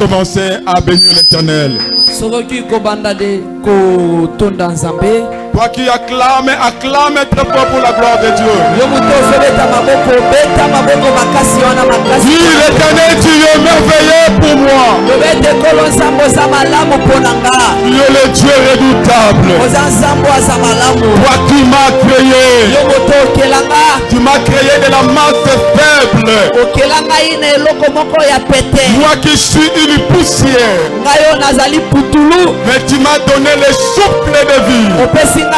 commencer à bénir l'Éternel. Toi qui acclames, acclame très fort pour la gloire de Dieu. Dis l'Éternel, tu es merveilleux pour moi. Tu es le Dieu redoutable. Toi qui m'as créé. Tu m'as créé de la masse faible. Moi qui suis une poussière. Mais tu m'as donné le souffle de vie. Tu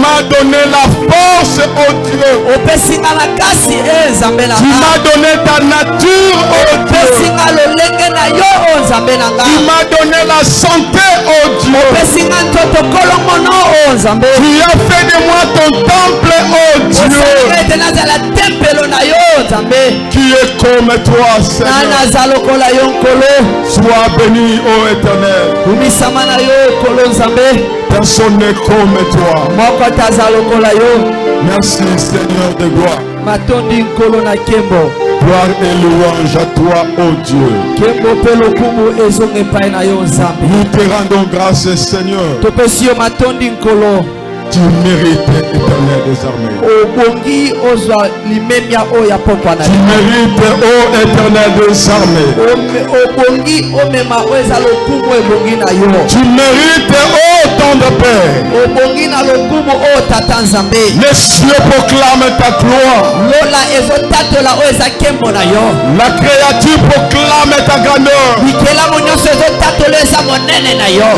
m'as donné la force, oh Dieu. Tu m'as donné ta nature, oh Dieu. Tu m'as donné la santé, oh Dieu. Tu as fait de moi ton temple, oh Dieu. Qui est comme toi, Seigneur. Sois béni, oh Éternel. Personne n'est comme toi. Merci, Seigneur de gloire. Gloire et louange à toi, oh Dieu. Nous te rendons grâce, Seigneur. Tu mérites, Éternel des armées. Tu mérites, oh Éternel des armés. Tu mérites, oh ton Père. Les cieux proclament ta gloire. La créature proclame ta grandeur.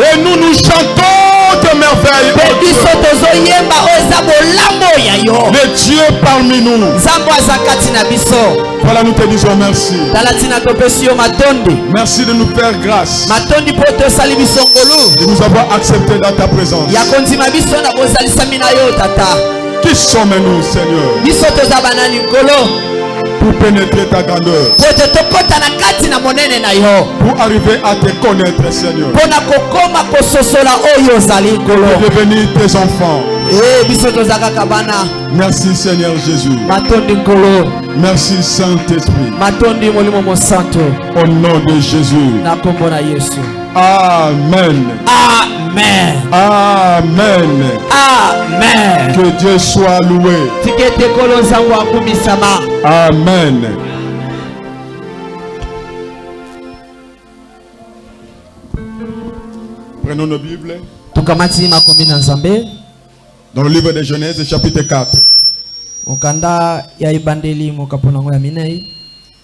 Et nous nous chantons de merveille. Le Dieu parmi nous. Voilà, nous te disons merci. Merci de nous faire grâce. De nous avoir accepté dans ta présence. Qui sommes-nous, Seigneur, pour pénétrer ta grandeur, pour arriver à te connaître, Seigneur, pour devenir tes enfants. Merci, Seigneur Jésus. Merci, Saint-Esprit. Au nom de Jésus. Amen. Amen. Amen. Amen. Que Dieu soit loué. Amen. Prenons nos Bibles. Dans le livre de Genèse, chapitre 4.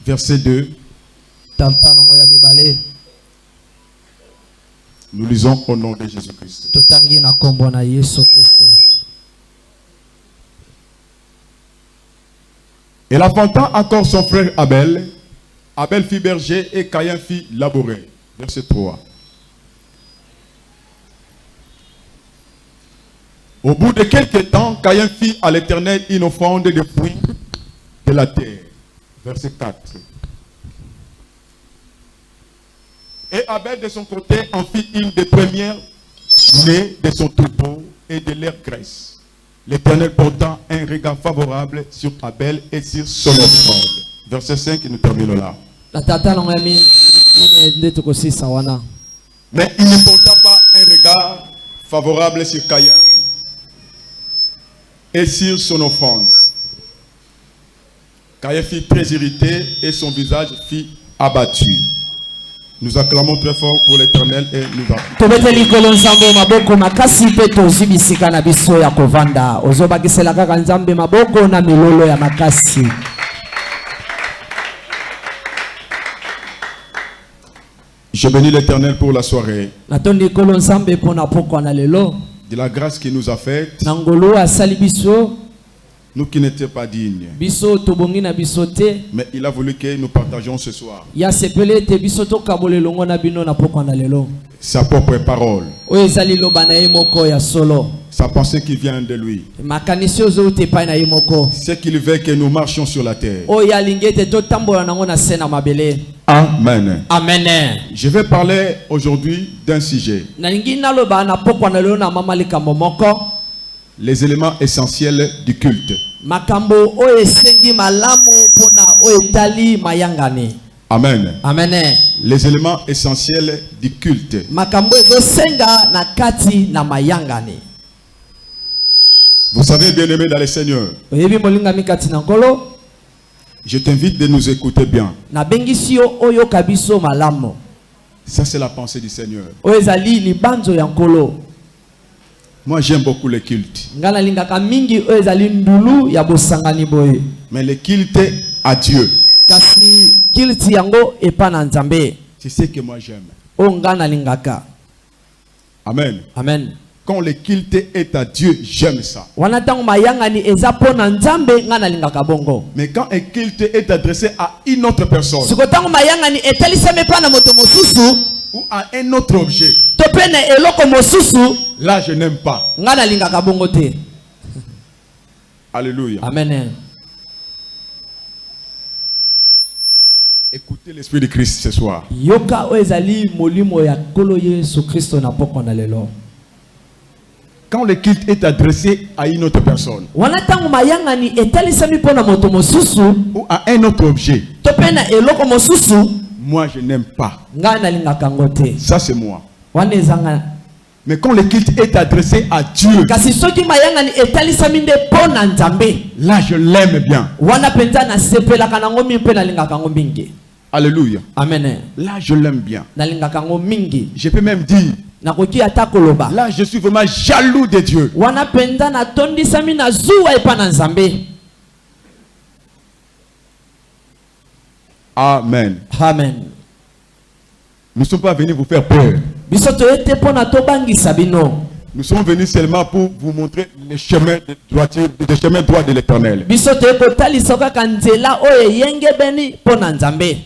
Verset 2. Nous lisons au nom de Jésus-Christ. Et enfantant encore son frère Abel, Abel fit berger et Caïn fit labourer. Verset 3. Au bout de quelques temps, Caïn fit à l'Éternel une offrande de fruits de la terre. Verset 4. Et Abel de son côté en fit une des premières nées de son troupeau et de leur graisse. L'Éternel portant un regard favorable sur Abel et sur son offrande. Verset 5, nous terminons là. Mais il ne porta pas un regard favorable sur Caïn et sur son offrande. Caïn fut très irrité et son visage fut abattu. Nous acclamons très fort pour l'Éternel et nous Je bénis l'Éternel pour la soirée. De la grâce qu'il nous a faite. Nous qui n'étions pas dignes. Mais il a voulu que nous partagions ce soir sa propre parole. Sa pensée qui vient de lui. C'est qu'il veut que nous marchions sur la terre. Amen. Amen. Je vais parler aujourd'hui d'un sujet. Les éléments essentiels du culte. Amen. Amen. Les éléments essentiels du culte. Makambo ezosenga na kati na mayangani. Vous savez, bien-aimés dans le Seigneur, Oyebi molinga mikati na nkolo. je t'invite de nous écouter bien. Na bengisio oyo kabiso malamo. Ça, c'est la pensée du Seigneur. Oyezali libanzo ya nkolo. Moi, j'aime beaucoup le culte. Ngana lingaka mingi oyezali ndulu ya bosangani boye. Mais le culte à Dieu, Kasi kilti yango epa na Nzambe. c'est ce que moi j'aime. O ngana lingaka. Amen. Amen. Quand le culte est à Dieu, j'aime ça. Wana tango mayangani eza po na Nzambe ngana lingaka bongo. Mais quand un culte est adressé à une autre personne Siko tango mayangani etalisame pa na moto mosusu ou à un autre objet, to pene eloko mosusu là je n'aime pas. ngana lingaka bongo te. Alléluia. Amen. Écoutez l'Esprit de Christ ce soir. Yoka oyezali molimo ya kolo Yesu Kristo na poko na lelo. Quand le culte est adressé à une autre personne Wana tango mayangani etalisami po na moto mosusu ou à un autre objet, to pene eloko mosusu moi je n'aime pas. ngana lingaka ngo te. Ça c'est moi. Wana ezanga. Mais quand le culte est adressé à Dieu, Kasi soki mayangani etalisami nde po na Nzambe, là je l'aime bien. wana penza na sepelaka nango mingi pe na lingaka ngo mingi. Alléluia. Amen. Là je l'aime bien. Na lingaka ngo mingi. Je peux même dire, Nakoki ata koloba. là je suis vraiment jaloux de Dieu. Wana penza na tondisami na zuwa epa na Nzambe. Amen. Amen. Nous ne sommes pas venus vous faire peur. Biso toyete po na tobangisa bino. Nous sommes venus seulement pour vous montrer les chemins droits de l'Éternel. Biso toyeko talisa kaka nzela oyo yenge beni po na Nzambe.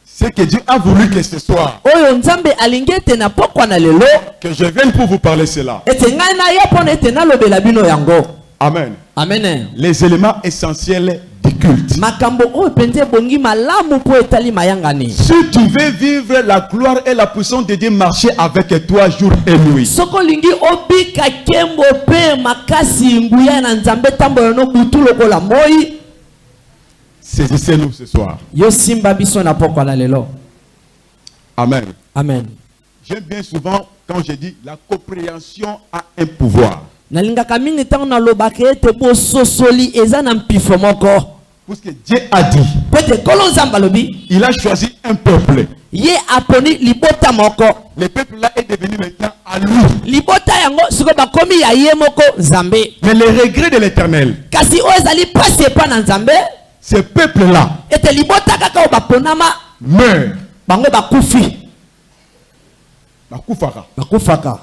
C'est que Dieu a voulu que ce soir, Oyo Nzambe alingi ete na pokwa na lelo que je vienne pour vous parler cela. ete ngai na ya po na ete nalobela bino yango. Amen. Amen. Les éléments essentiels du culte. Makambo oyo penze bongi malamu po etali mayangani. Si tu veux vivre la gloire et la puissance de Dieu, marcher avec toi jour et nuit. Soko lingi obika kembo pe makasi nguya na Nzambe tambo yono butu lokola moi. Saisissez-nous ce soir. Yo simba biso na pokwa na lelo. Amen. Amen. J'aime bien souvent quand je dis la compréhension a un pouvoir. Nalingaka mingi tango na lobaka ete bo sosoli eza na mpifo moko. Parce que Dieu a dit, Pete kolo Nzambe lobi il a choisi un peuple. ye aponi libota moko. Le peuple là est devenu maintenant à lui. Libota yango siko bakomi ya ye moko Nzambe. Mais le regret de l'Éternel, Kasi oyo ezali pasi epa na Nzambe ce peuple là ete libota kaka oyo baponama meurt. bango bakufi. Bakufaka. Bakufaka.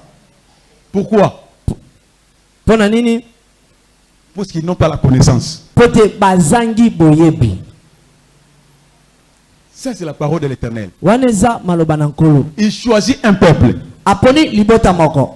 Pourquoi? Pona nini? Parce qu'ils n'ont pas la connaissance. Pote bazangi boyebi. Ça c'est la parole de l'Éternel. Waneza maloba na nkolo. Il choisit un peuple Aponi libota moko.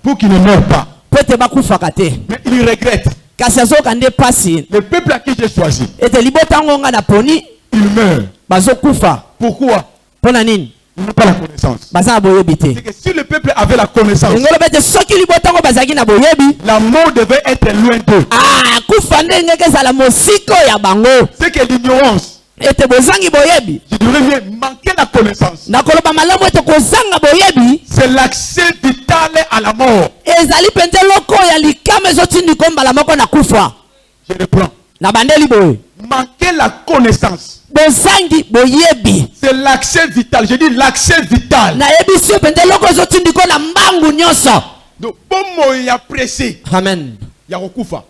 pour qu'il ne meure pas. Pote bakufaka te. Mais il regrette. Kasi azoka nde pasi. Le peuple à qui j'ai choisi, Ete libota ngonga na poni il meurt. bazokufa. Pourquoi? Pona nini? Il n'a pas la connaissance. Baza boyebi te. C'est que si le peuple avait la connaissance, Ngolo bete soki libota ngo bazaki na boyebi. la mort devait être loin d'eux. Ah, kufa ndenge kezala mosiko ya bango. C'est que l'ignorance, Ete bozangi boyebi. je dirais bien manquer la connaissance, Na koloba malamu ete kozanga boyebi. c'est l'accès vital à la mort. Ezali penze loko ya likama ezotindi kombala moko na kufa. Je reprends. Na bandeli boye. Manquer la connaissance, Bozangi boyebi. c'est l'accès vital. Je dis l'accès vital. Na ebisi penze loko ezotindi ko na mbangu nyonso. Donc, pour moi, il y a pressé. Amen. Il y a Rokufa.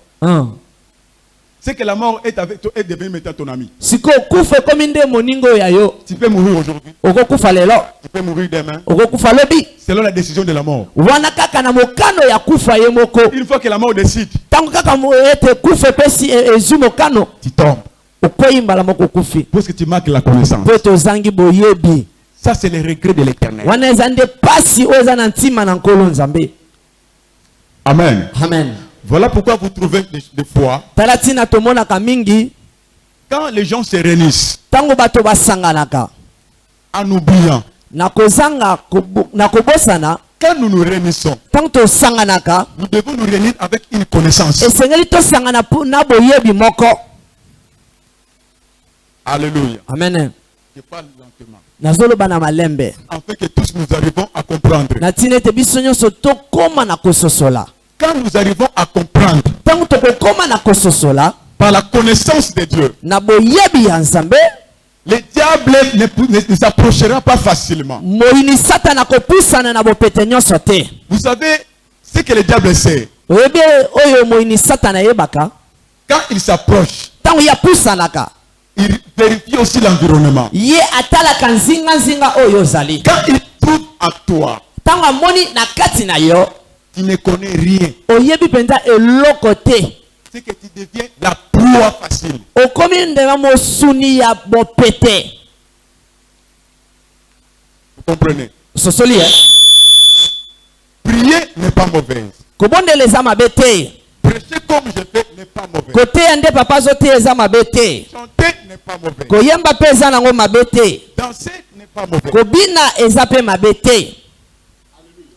C'est que la mort est avec toi, est devenue maintenant ton ami. Siko kufa komi nde moningo ya yo. Tu peux mourir aujourd'hui. Oko kufa lelo. Tu peux mourir demain. Oko kufa lobi. Selon la décision de la mort. Wana kaka na mokano ya kufa ye moko. Une fois que la mort décide, Tango kaka mo ete kufa pesi ezu mokano. tu tombes. Okoyi mbala moko kufi. Parce que tu manques la connaissance. Poto zangi boyebi. Ça, c'est le regret de l'Éternel. Wana ezande pasi oza na ntima na nkolo Nzambe. Amen. Amen. Voilà pourquoi vous trouvez des fois, Talatina tomona kamingi. quand les gens se réunissent, Tango bato basanganaka. en oubliant, Na kozanga na kobosana. quand nous nous réunissons, Tango to sanganaka. nous devons nous réunir avec une connaissance. Esengeli to sangana na boyebi moko. Alléluia. Amen. Je parle lentement. nazoloba na malembe Afin que tous nous arrivons à comprendre. na tina ete biso nyonso tokóma na kososola. Quand nous arrivons à comprendre Ntango tokokóma na kososola par la connaissance de Dieu, na boyebi ya Nzambe, le diable ne s'approchera pas facilement. moyini satana akopusana na bopete nyonso te. Vous savez ce que le diable sait. Oyebi oyo moyini satana ayebaka, Quand il s'approche, ntango ye apusanaka il vérifie aussi l'environnement. ye atalaka nzinga oyo ozali. Quand il trouve à toi, Ntango amoni na kati na yo tu ne connais rien. oyebi mpenza eloko te, C'est que tu deviens la proie facile. okomi ndenge mosuni ya bopete. Vous comprenez? Sosoli Prier n'est pas mauvaise. kobondela eza mabe te, Prêcher comme je fais n'est pas mauvais. koteya nde papa azoteya eza mabe te, Chanter n'est pas mauvais. koyemba mpe eza nango mabe te, Danser n'est pas mauvais. kobina eza mpe mabe te.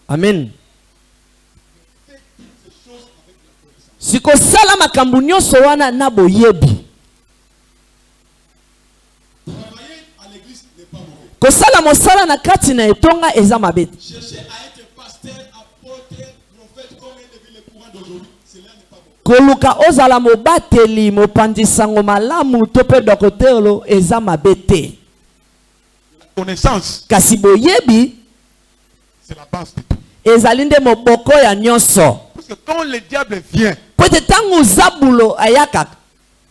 Amen. sikosala makambo nyonso wana na boyebi. Kosala mosala na kati na etonga eza mabe te. Chercher à être pasteur, apôtre, prophète comme un devient le courant d'aujourd'hui, cela n'est pas bon. Koluka ozala mobateli mopandisango malamu to pe dokotelo eza mabe te. Connaissance, Kasi boyebi c'est la base de tout. ezali nde moboko ya nyonso. Parce que quand le diable vient, Pwete tangu zabulo ayakaka.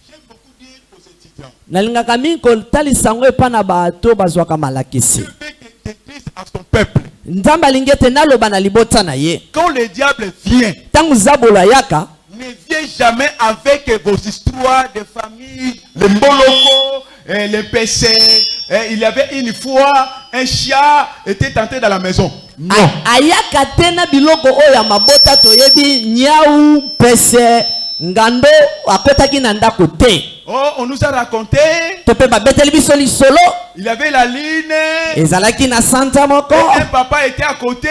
j'aime beaucoup dire aux étudiants, Nalingaka mingi kotalisa yango epa na bato bazwaka malakisi. Dieu veut que tu dises à son peuple, Nzambe alingi ete naloba na libota na ye. quand le diable vient, Tangu zabulo ayaka, ne viens jamais avec vos histoires de famille, les moloko, les PC. Il y avait une fois, un chat était tenté dans la maison. Non. ayaka te na biloko oyo ya mabota toyebi nyau pese ngando akotaki na ndako te. Oh, on nous a raconté, To pe babeteli biso lisolo il y avait la ligne, ezalaki na santa moko, un papa était à côté.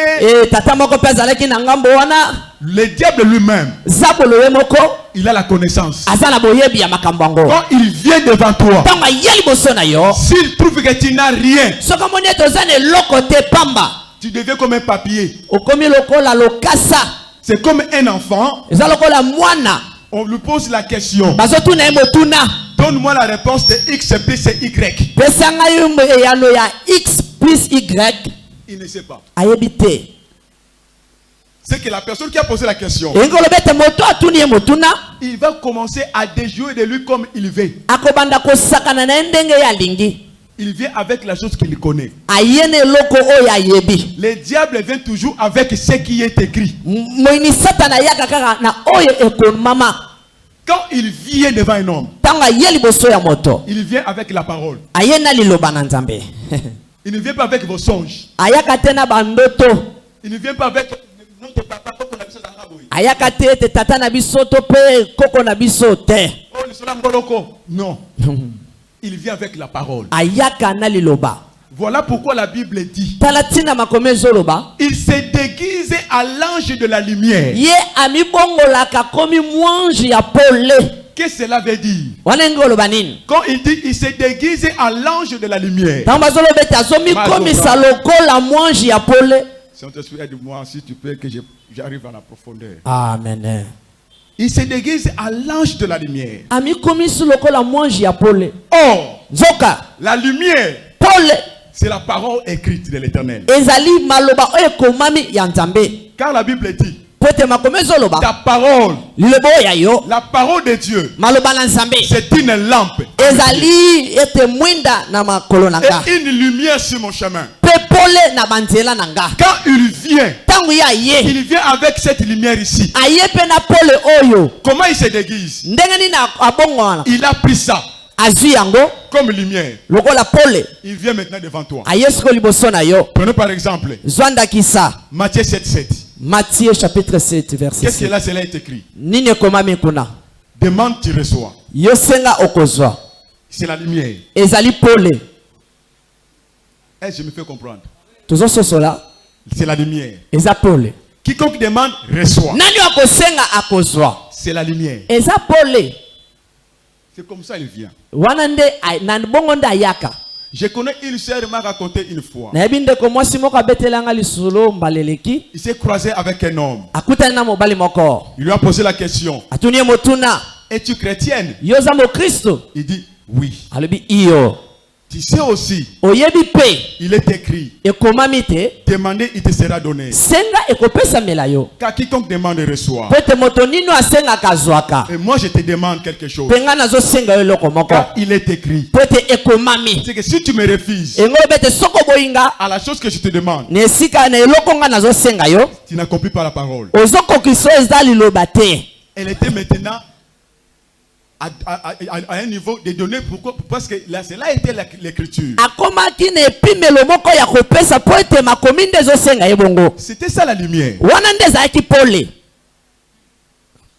tata moko pe azalaki na ngambo wana. Le diable lui-même, Zabolo ye moko il a la connaissance. aza na boyebi ya makambo yango. Quand il vient devant toi, Ntango aye liboso na yo, s'il trouve que tu n'as rien, soki omoni ete oza na eloko te pamba, tu deviens comme un papier. okomi lokola lokasa, C'est comme un enfant, eza lokola mwana. on lui pose la question. Bazotuna ye motuna, Donne-moi la réponse de X plus Y. pesa ngai eyano ya x plus y, Il ne sait pas. ayebi te. C'est que la personne qui a posé la question, Elingi oloba ete moto atuni ye motuna, il va commencer à déjouer de lui comme il veut. akobanda kosakana na ye ndenge ye alingi. Il vient avec la chose qu'il connaît. Aye na eloko oyo ayebi. Le diable vient toujours avec ce qui est écrit. Moyini satana ayaka kaka na oyo ekomama. Quand il vient devant un homme, Ntango aye liboso ya moto, il vient avec la parole. aye na liloba na Nzambe. Il ne vient pas avec vos songes. Ayaka te na bandoto, Il ne vient pas avec notre papa. ayaka te ete tata na biso to pe koko na biso te. Oh, le solam goloko. Non. Il vient avec la parole. Ayaka na liloba. Voilà pourquoi la Bible dit, Tala tina makome ezoloba, il s'est déguisé à l'ange de la lumière. ye amibongolaka komi mwanji ya pole. Qu'est-ce que cela veut dire? Wana ngi oloba nini? Quand il dit il s'est déguisé à l'ange de la lumière. Ntango bazoloba ete azomikomisa lokola mwanji ya pole. Saint-Esprit, aide-moi si tu peux que j'arrive à la profondeur. Amen. Il se déguise à l'ange de la lumière. Amikomisi lokola mwanji ya pole. Or, Nzoka la lumière, pole c'est la parole écrite de l'Éternel. ezali maloba oyo ekomami ya Nzambe. Car la Bible dit, Po ete makome ezoloba ta parole, liloba oyo ya yo, la parole de Dieu, maloba na Nzambe c'est une lampe ezali ete mwinda na makolo na nga, et une lumière sur mon chemin. pe pole na banzela na nga. Quand il vient, Ntango ye aye, il vient avec cette lumière ici. aye pe na pole oyo, Comment il se déguise? ndenge nini abongwana, Il a pris ça azwi yango comme lumière. lokola pole, Il vient maintenant devant toi. aye siko liboso na yo. Prenons par exemple Zwandakisa Matthieu 7:7. Matthieu chapitre 7 verset Qu'est-ce que 7. là, cela est écrit? Nini ekomami kuna? Demande, tu reçois. Yo senga okozwa. C'est la lumière. Ezali pole. Est-ce que je me fais comprendre? Tozososola C'est la lumière. eza pole. Quiconque demande, reçoit. Nani akosenga akozwa? C'est la lumière. Eza pole. C'est comme ça il vient. Wana nde na bongo nde ayaka. Je connais une sœur qui m'a raconté une fois. nayebi ndeko mwasi moko abetelanga lisolo mbaleleki Il s'est croisé avec un homme. akutani na mobali moko Il lui a posé la question. atuni ye motuna Es-tu chrétienne? yo oza mokristo Il dit oui. alobi iyo Tu sais aussi, oyebi mpe il est écrit, ekomami te demandez, il te sera donné. senga ekopesamela yo Car quiconque demande reçoit. po ete moto nini asengaka azwaka Et moi je te demande quelque chose. mpe ngai nazosenga yo eloko moko Car il est écrit. po ete ekomami C'est que si tu me refuses engo oyebi ete soko boyinga à la chose que je te demande, na esika na eloko ngai nazosenga yo tu n'accomplis pas la parole. ozokokisa oyo eza liloba te Elle était maintenant à un niveau de données. Pourquoi? Parce que là, cela était l'écriture. akomaki na epimelo moko ya kopesa po ete makomi nde ezosenga ye bongo C'était ça la lumière. wana nde ezalaki pole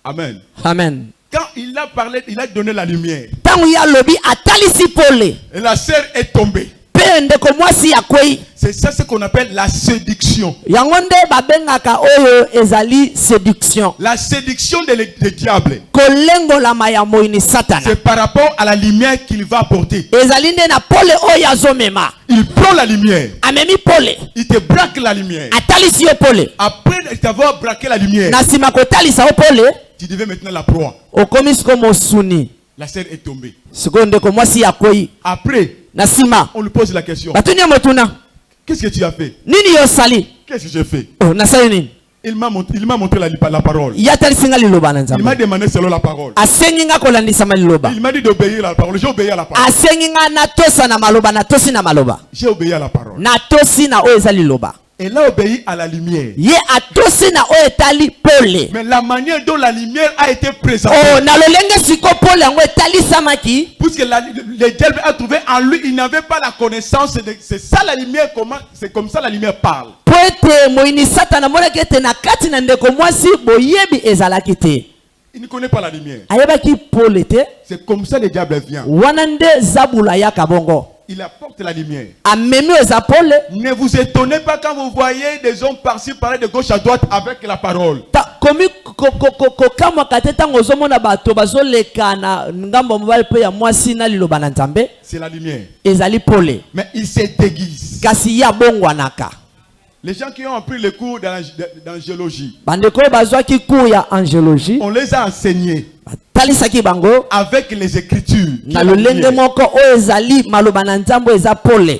Amen. amen Quand il a parlé, il a donné la lumière. ntango ye alobi atalisi pole Et la sœur est tombée. mpe ndeko mwasi akwei C'est ça ce qu'on appelle la séduction. yango nde babengaka oyo ezali séduction La séduction de diable. kolengolama ya moyini satana C'est par rapport à la lumière qu'il va apporter. ezali nde na pole oyo azomema Il prend la lumière. amemi pole Il te braque la lumière. atalisi yo pole Après t'avoir braqué la lumière, na nsima kotalisa yo pole tu deviens maintenant la proie. okomi siko mosuni La sœur est tombée. sikoyo ndeko mwasi akwei Après, na nsima on lui pose la question. batuni ye motuna Qu'est-ce que tu as fait? nini yo osali Qu'est-ce que j'ai fait? oh, nasali nini Il m'a montré la parole. ye atalisi nga liloba na Il m'a nzambe demandé selon la parole. asengi nga kolandisama liloba Il m'a dit d'obéir à la parole. J'ai obéi à la parole. asengi nga natosa na maloba natosi na maloba J'ai obéi à la parole. natosi na oyo eza liloba Elle a obéi à la lumière. ye atosi na oyo etali pole Mais la manière dont la lumière a été présentée, oh, na lolenge siko pole yango etalisamaki puisque le diable a trouvé en lui, il n'avait pas la connaissance. C'est ça la lumière, c'est comme ça la lumière parle. po ete moyini satana amonaki ete na kati na ndeko mwasi boyebi ezalaki te Il ne connaît pas la lumière. ayebaki pole te C'est comme ça le diable vient. wana nde zabula yaka bongo Il apporte la lumière. amemi oyo eza pole Ne vous étonnez pas quand vous voyez des hommes par-ci, par-là, de gauche à droite avec la parole. komi kokamwaka te ntango ozomona bato bazoleka na ngambo mobali mpe ya mwasi na liloba na nzambe C'est la lumière. ezali pole Mais il se déguise. kasi ye abongwanaka Les gens qui ont appris le cours d'angélologie, bandeko oyo bazwaki cour ya angélogie on les a enseignés batalisaki bango avec les écritures. na lolenge moko oyo ezali maloba na nzambe eza pole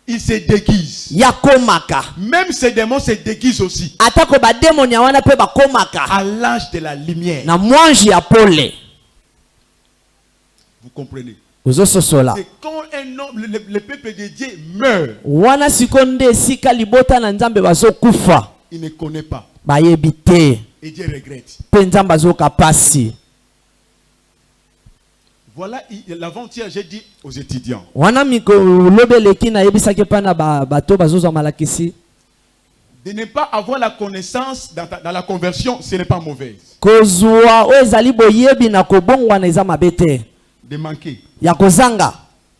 Il se déguise. yakomaka Même ces démons se déguisent aussi atako bademoni ya wana mpe bakomaka à l'âge de la lumière. na mwanji ya pole Vous comprenez? ozososola C'est quand un homme, le peuple de Dieu meurt, wana siko nde esika libota na nzambe bazokufa il ne connaît pas. bayebi te Et Dieu regrette. mpe nzambe azoka pasi Voilà, l'avant-hier, j'ai dit aux étudiants, wana mikolobi eleki nayebisaki mpa na bato bazozwa malakisi de ne pas avoir la connaissance dans la conversion, ce n'est pas mauvais. kozwa oyo ezali boyebi na kobongwana eza mabe te De manquer, ya kozanga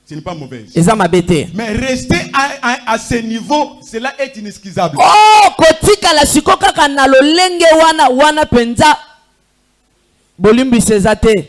ce n'est pas mauvais. eza mabe te Mais rester à ce niveau, cela est inexcusable. oh kotikala siko kaka na lolenge wana penza bolimbisi eza te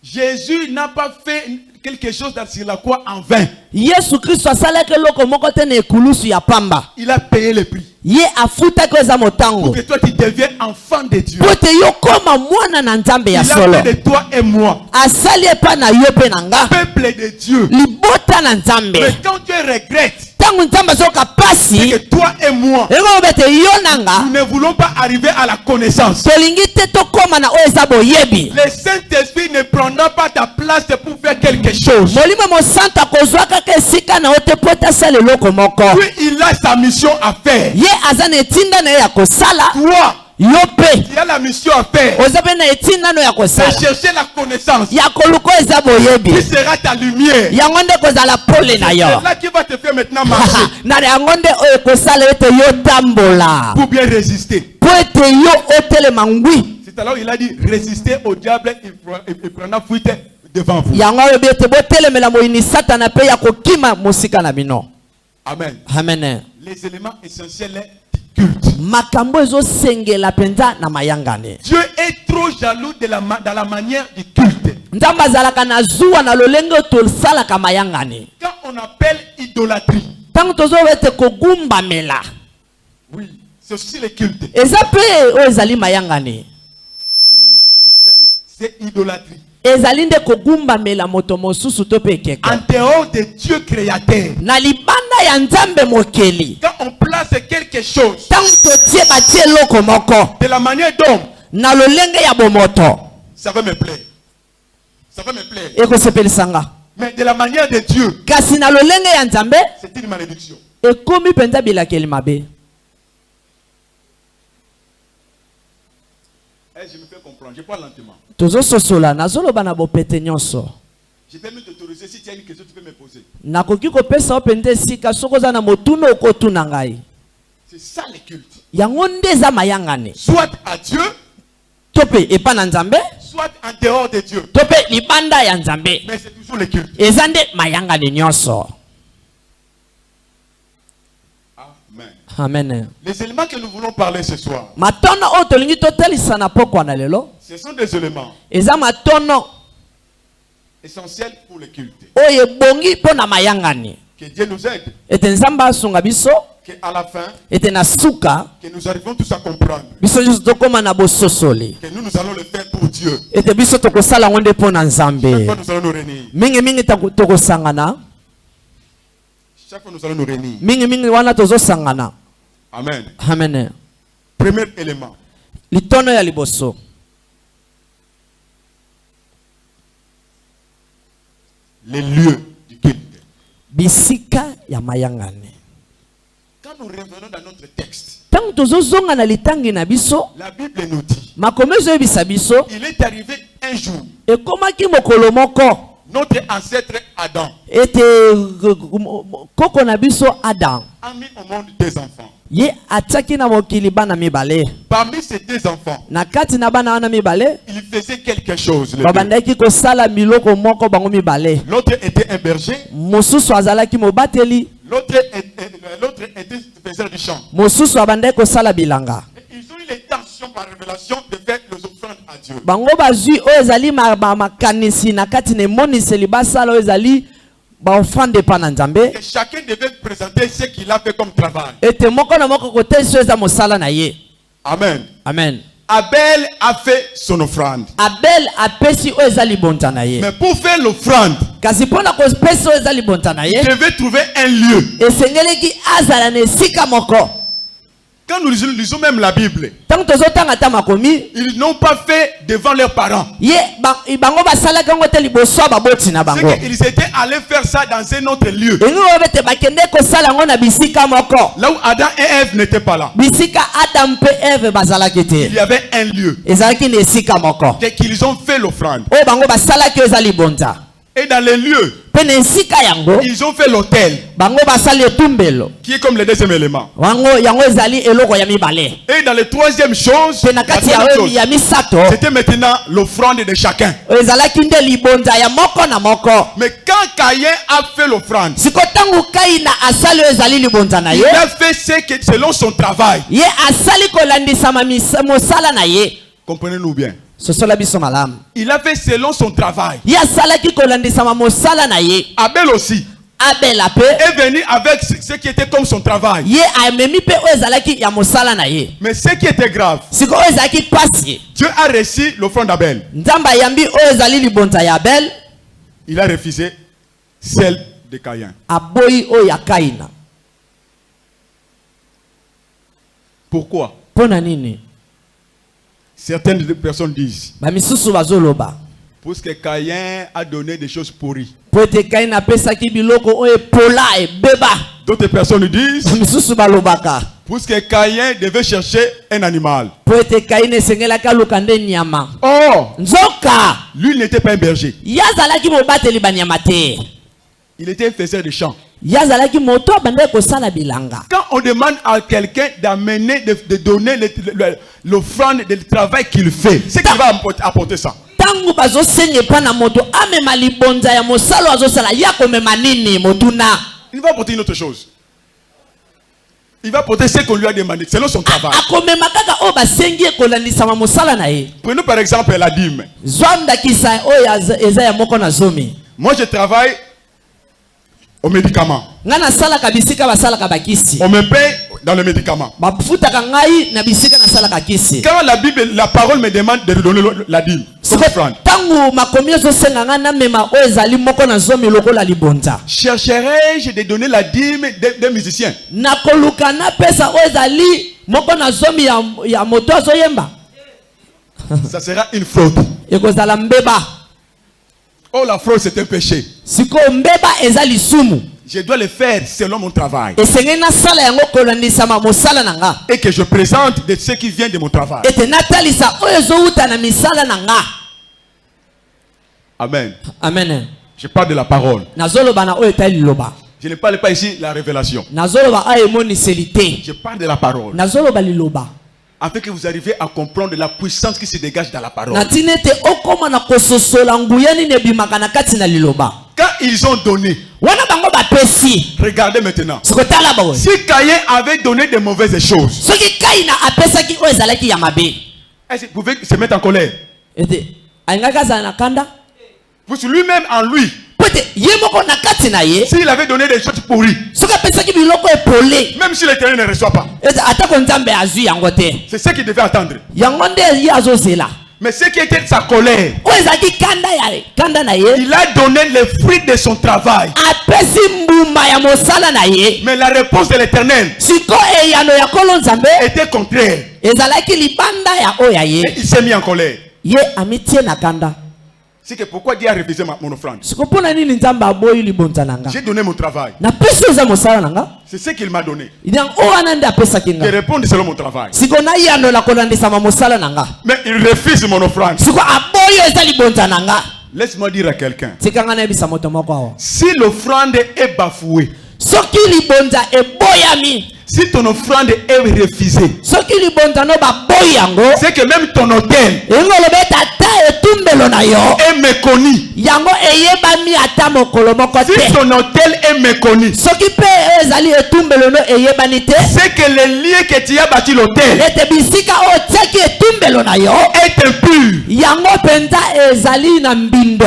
Jésus n'a pas fait quelque chose sur la croix en vain. yesu kristo asalaki eloko moko te na ekulusu ya pamba Il a payé le prix. ye afutaki oyo eza Pour motango que toi tu deviens enfant de Dieu. po ete yo koma mwana na nzambe ya Il a solo fait de toi et moi, asali epa na yo mpe na nga peuple de Dieu. libota na nzambe Mais quand Dieu regrette, ntango nzambe azoyoka c'est pasi que toi et moi, eloko ete yo na nga nous ne voulons pas arriver à la connaissance. tolingi te tokóma na oyo eza boyebi Le Saint-Esprit ne prendra pas ta place pour faire quelque chose. molimo mosantu akozwa kaka esika na yo te po ete asala eloko moko Lui, il a sa mission à faire. ye aza na etinda na ye ya kosala Toi, yo mpe il a la mission à faire. oza mpe na etinda no ya De kosala chercher la connaissance. ya koluka oyo eza boyebi Qui sera ta lumière? yango nde kozala pole na yo C'est là qui va te faire maintenant marcher na yango nde oyo ekosala ete yo tambola pour bien résister. po ete yo otelema ngwi C'est alors il a dit résister au diable, il prendra fuite devant vous. yango oyo ete botelemela moyini satana mpe ya kokima mosika na bino Amen. Amen. Les éléments essentiels du culte. Makambo ezo sengela penza na mayangane. Dieu est trop jaloux dans la manière du culte. Nzamba zalaka na zuwa na lolenge tolsala ka mayangane. Quand on appelle idolâtrie. Tango tozo wete kogumba mela. Oui, c'est aussi le culte. Eza pe o ezali mayangane. C'est idolâtrie. Ezali nde kogumba mela moto mosusu to pe keka. En dehors de Dieu créateur. Na libanda ya nzambe mokeli. Quand on place quelque chose. Tango totie batie loko moko. De la manière dont. Na lolenge ya bomoto. Ça va me plaire. Ça va me plaire. Eko sepelisanga. Mais de la manière de Dieu. Kasi na lolenge ya nzambe. C'est une malédiction. Ekomi penza bilakeli mabe. Je me fais comprendre. Je parle lentement. Tozo sosola nazolo bana bopete nyonso. Je peux même t'autoriser si tu as une question tu peux me poser. Nakoki kopesa opende sika sokoza na motuno okotuna ngai. C'est ça le culte. Yango nde za mayangane. Soit à Dieu, tope epa na nzambe, soit en dehors de Dieu. Tope libanda ya nzambe. Mais c'est toujours le culte. Ezande mayangane nyonso. Amen. Les éléments que nous voulons parler ce soir. Matono o tolingi totalisa na pokwa na lelo. Ce sont des éléments Eza matono essentiels pour le culte. oye bongi pona mayangane. Que Dieu nous aide. Ete nzamba asunga biso. Que à la fin, ete na suka. que nous arrivons tous à comprendre. Biso juste tokoma na bososoli. Que nous allons le faire pour Dieu. Ete biso tokosala ngonde pona nzambe. Chaque fois nous allons nous réunir. Mingi tokosangana. Chaque fois nous allons nous réunir. Mingi wana tozo sangana. Amen. Amen. Premier élément. Litono ya liboso. Les lieux du culte. Bisika ya mayangane. Quand nous revenons dans notre texte, Tango tozo zonga na litangi na biso. la Bible nous dit. Makomezo ebisa biso. Il est arrivé un jour. Ekomaki mokolo moko. Notre ancêtre Adam Ete koko na biso Adam. a mis au monde des enfants. Ye ataki na mokili bana mibale. Parmi ces deux enfants, Na kati na bana wana mibale. il faisait quelque chose. Babandaki kosala miloko moko bango mibale. L'autre était un berger. Mosusu azalaki mobateli. L'autre était faiseur du champ. Mosusu abandaki kosala bilanga. Ils ont eu l'intention par révélation de faire les offrandes à Dieu. Bango bazui o ezali makanisi na kati ne moniseli basala o ezali ba offrande pa na Nzambe. Et chacun devait présenter ce qu'il a fait comme travail. Ete moko na moko kotelisi eza mosala na ye. Amen. Amen. Abel a fait son offrande. Abel apesi o ezali bonta na ye. Mais pour faire l'offrande, Kasi pona kopesi o ezali bonta na ye. il devait trouver un lieu. Esengeleki azala na esika moko. Quand nous lisons même la Bible, Tango tozotanga ta makomi, ils n'ont pas fait devant leurs parents. ye bango basala kango te liboso baboti na bango. C'est qu'ils étaient allés faire ça dans un autre lieu. Engi obete bakende kosala ngo na bisika moko. Là où Adam et Ève n'étaient pas là. Bisika Adam pe Eve bazalaki Il te. y avait un lieu. Ezalaki na esika moko. Dès qu'ils ont fait l'offrande. O bango basalaki ezali bonza. Et dans les lieux, Pe na esika yango, ils ont fait l'autel, bango basali etumbelo. qui est comme le deuxième élément. Wango yango ezali eloko ya mibale. Et dans les troisième chose, Pe na la kati troisième chose, ya misato, c'était maintenant l'offrande de chacun. ezalaki nde libonza ya moko na moko. Mais quand Caïn a fait l'offrande, Siko tangu Kaina asali ezali libonza na il ye. a fait ce que selon son travail. Ye asali kolandisa mosala na ye. Comprenez-nous bien. Sosola biso malamu. Il a fait selon son travail. Ye asalaki kolandisa mosala na ye. Abel aussi Abel ape est venu avec ce qui était comme son travail. ye amemi pe o ezalaki ya mosala na ye. Mais ce qui était grave, Siko o ezalaki pasi. Dieu a reçu l'offrande d'Abel. Nzamba yambi o ezali libonza ya Abel. Il a refusé celle de Caïn. Aboyi o ya Kaina. Pourquoi? Pona nini? Certaines personnes disent, Ba misusu bazoloba. parce que Caïn a donné des choses pourries. Po ete Kaina pesaki biloko o epola ebeba. D'autres personnes disent, Ba misusu balobaka. parce que Caïn devait chercher un animal. Po ete Kaina esengelaki aluka nde nyama. Or, Nzoka lui n'était pas un berger. yazalaki mobateli banyama te. Il était un faiseur de champs. Yazalaki moto abandaki kosala bilanga. Quand on demande à quelqu'un d'amener, de donner l'offrande du travail qu'il fait, c'est qu'il va apporter ça. Tangu bazosenga epa na moto amema libonza ya mosalo azosala ya komema nini motuna. Il va apporter une autre chose. Il va porter ce qu'on lui a demandé, selon son travail. akomema kaka oyo basengi ekolandisama mosala na ye. Prenons par exemple la dîme. zwa ndakisa oyo eza ya moko na zomi. Moi, je travaille au médicament. nga nasalaka bisika basalaka bakisi. On me paye dans le médicament. bafutaka ngai na bisika nasalaka kisi. Quand la Bible, la parole me demande de donner la dîme, tangu makomi ezosenga nga namema oyo ezali moko na zomi lokola libonza. chercherai-je de donner la dîme des musiciens? nakoluka napesa oyo ezali moko na zomi ya moto azoyemba. Ça sera une fraude. ekozala mbeba. Oh, la fraude, c'est un péché. sikoyo mbeba eza lisumu. Je dois le faire selon mon travail. esengeli nasala yango kolandisama mosala na nga. Et que je présente de ce qui vient de mon travail. ete natalisa oyo ezowuta na misala na nga. Amen. amen. Je parle de la parole. nazoloba na oyo etali liloba. Je ne parle pas ici de la révélation. nazoloba ayo emoniseli te. Je parle de la parole. nazoloba liloba. Afin que vous arriviez à comprendre la puissance qui se dégage dans la parole. natina ete okoma na kososola nguya nini ebimaka na kati na liloba. Quand ils ont donné, wana bango bapesi. regardez maintenant. sikotala bawe. Si Caïn avait donné de mauvaises choses, soki kaina apesaki oyo ezalaki ya mabe. est-ce qu'il pouvait se mettre en colère? ete alingaki azala na kanda. Parce que lui-même en lui, po ete ye moko na kati na ye. s'il avait donné des choses pourries, soki apesaki biloko epole. même si l'Éternel ne reçoit pas, ete atako nzambe azwi yango te. c'est ce qu'il devait attendre. yango nde ye azozela. Mais ce qui était sa colère, oyo ezalaki kanda na ye. il a donné les fruits de son travail. apesi mbuma ya mosala na ye. Mais la réponse de l'Éternel siko eyano ya kolo nzambe était contraire. ezalaki libanda ya oyo ya ye. Et il s'est mis en colère. ye amitie na kanda. C'est que pourquoi Dieu a refusé mon offrande? siko mpona nini nzambe aboyi libonza na nga. J'ai donné mon travail. napesi oyo eza mosala na nga. C'est ce qu'il m'a donné. yango oyo wana nde apesaki De nga. répondre selon mon travail. siko nayanola kolandisama mosala na nga. Mais il refuse mon offrande. siko aboyi oyo eza libonza na nga. Laisse-moi dire à quelqu'un. tika nga nayebisa moto moko awa. Si l'offrande est bafouée, soki libonza eboyami. si ton offrande est refusée, soki libonza no baboyi yango. c'est que même ton hôtel yango olobi ete ata etumbelo na yo. est méconnu. yango eyebami ata mokolo moko Si te. ton hôtel est méconnu, soki mpe oyo ezali etumbelo no eyebani te. c'est que le lieu que tu as bâti l'hôtel ete bisika oyo otiaki etumbelo na yo. est impur. yango mpenza ezali na mbindo.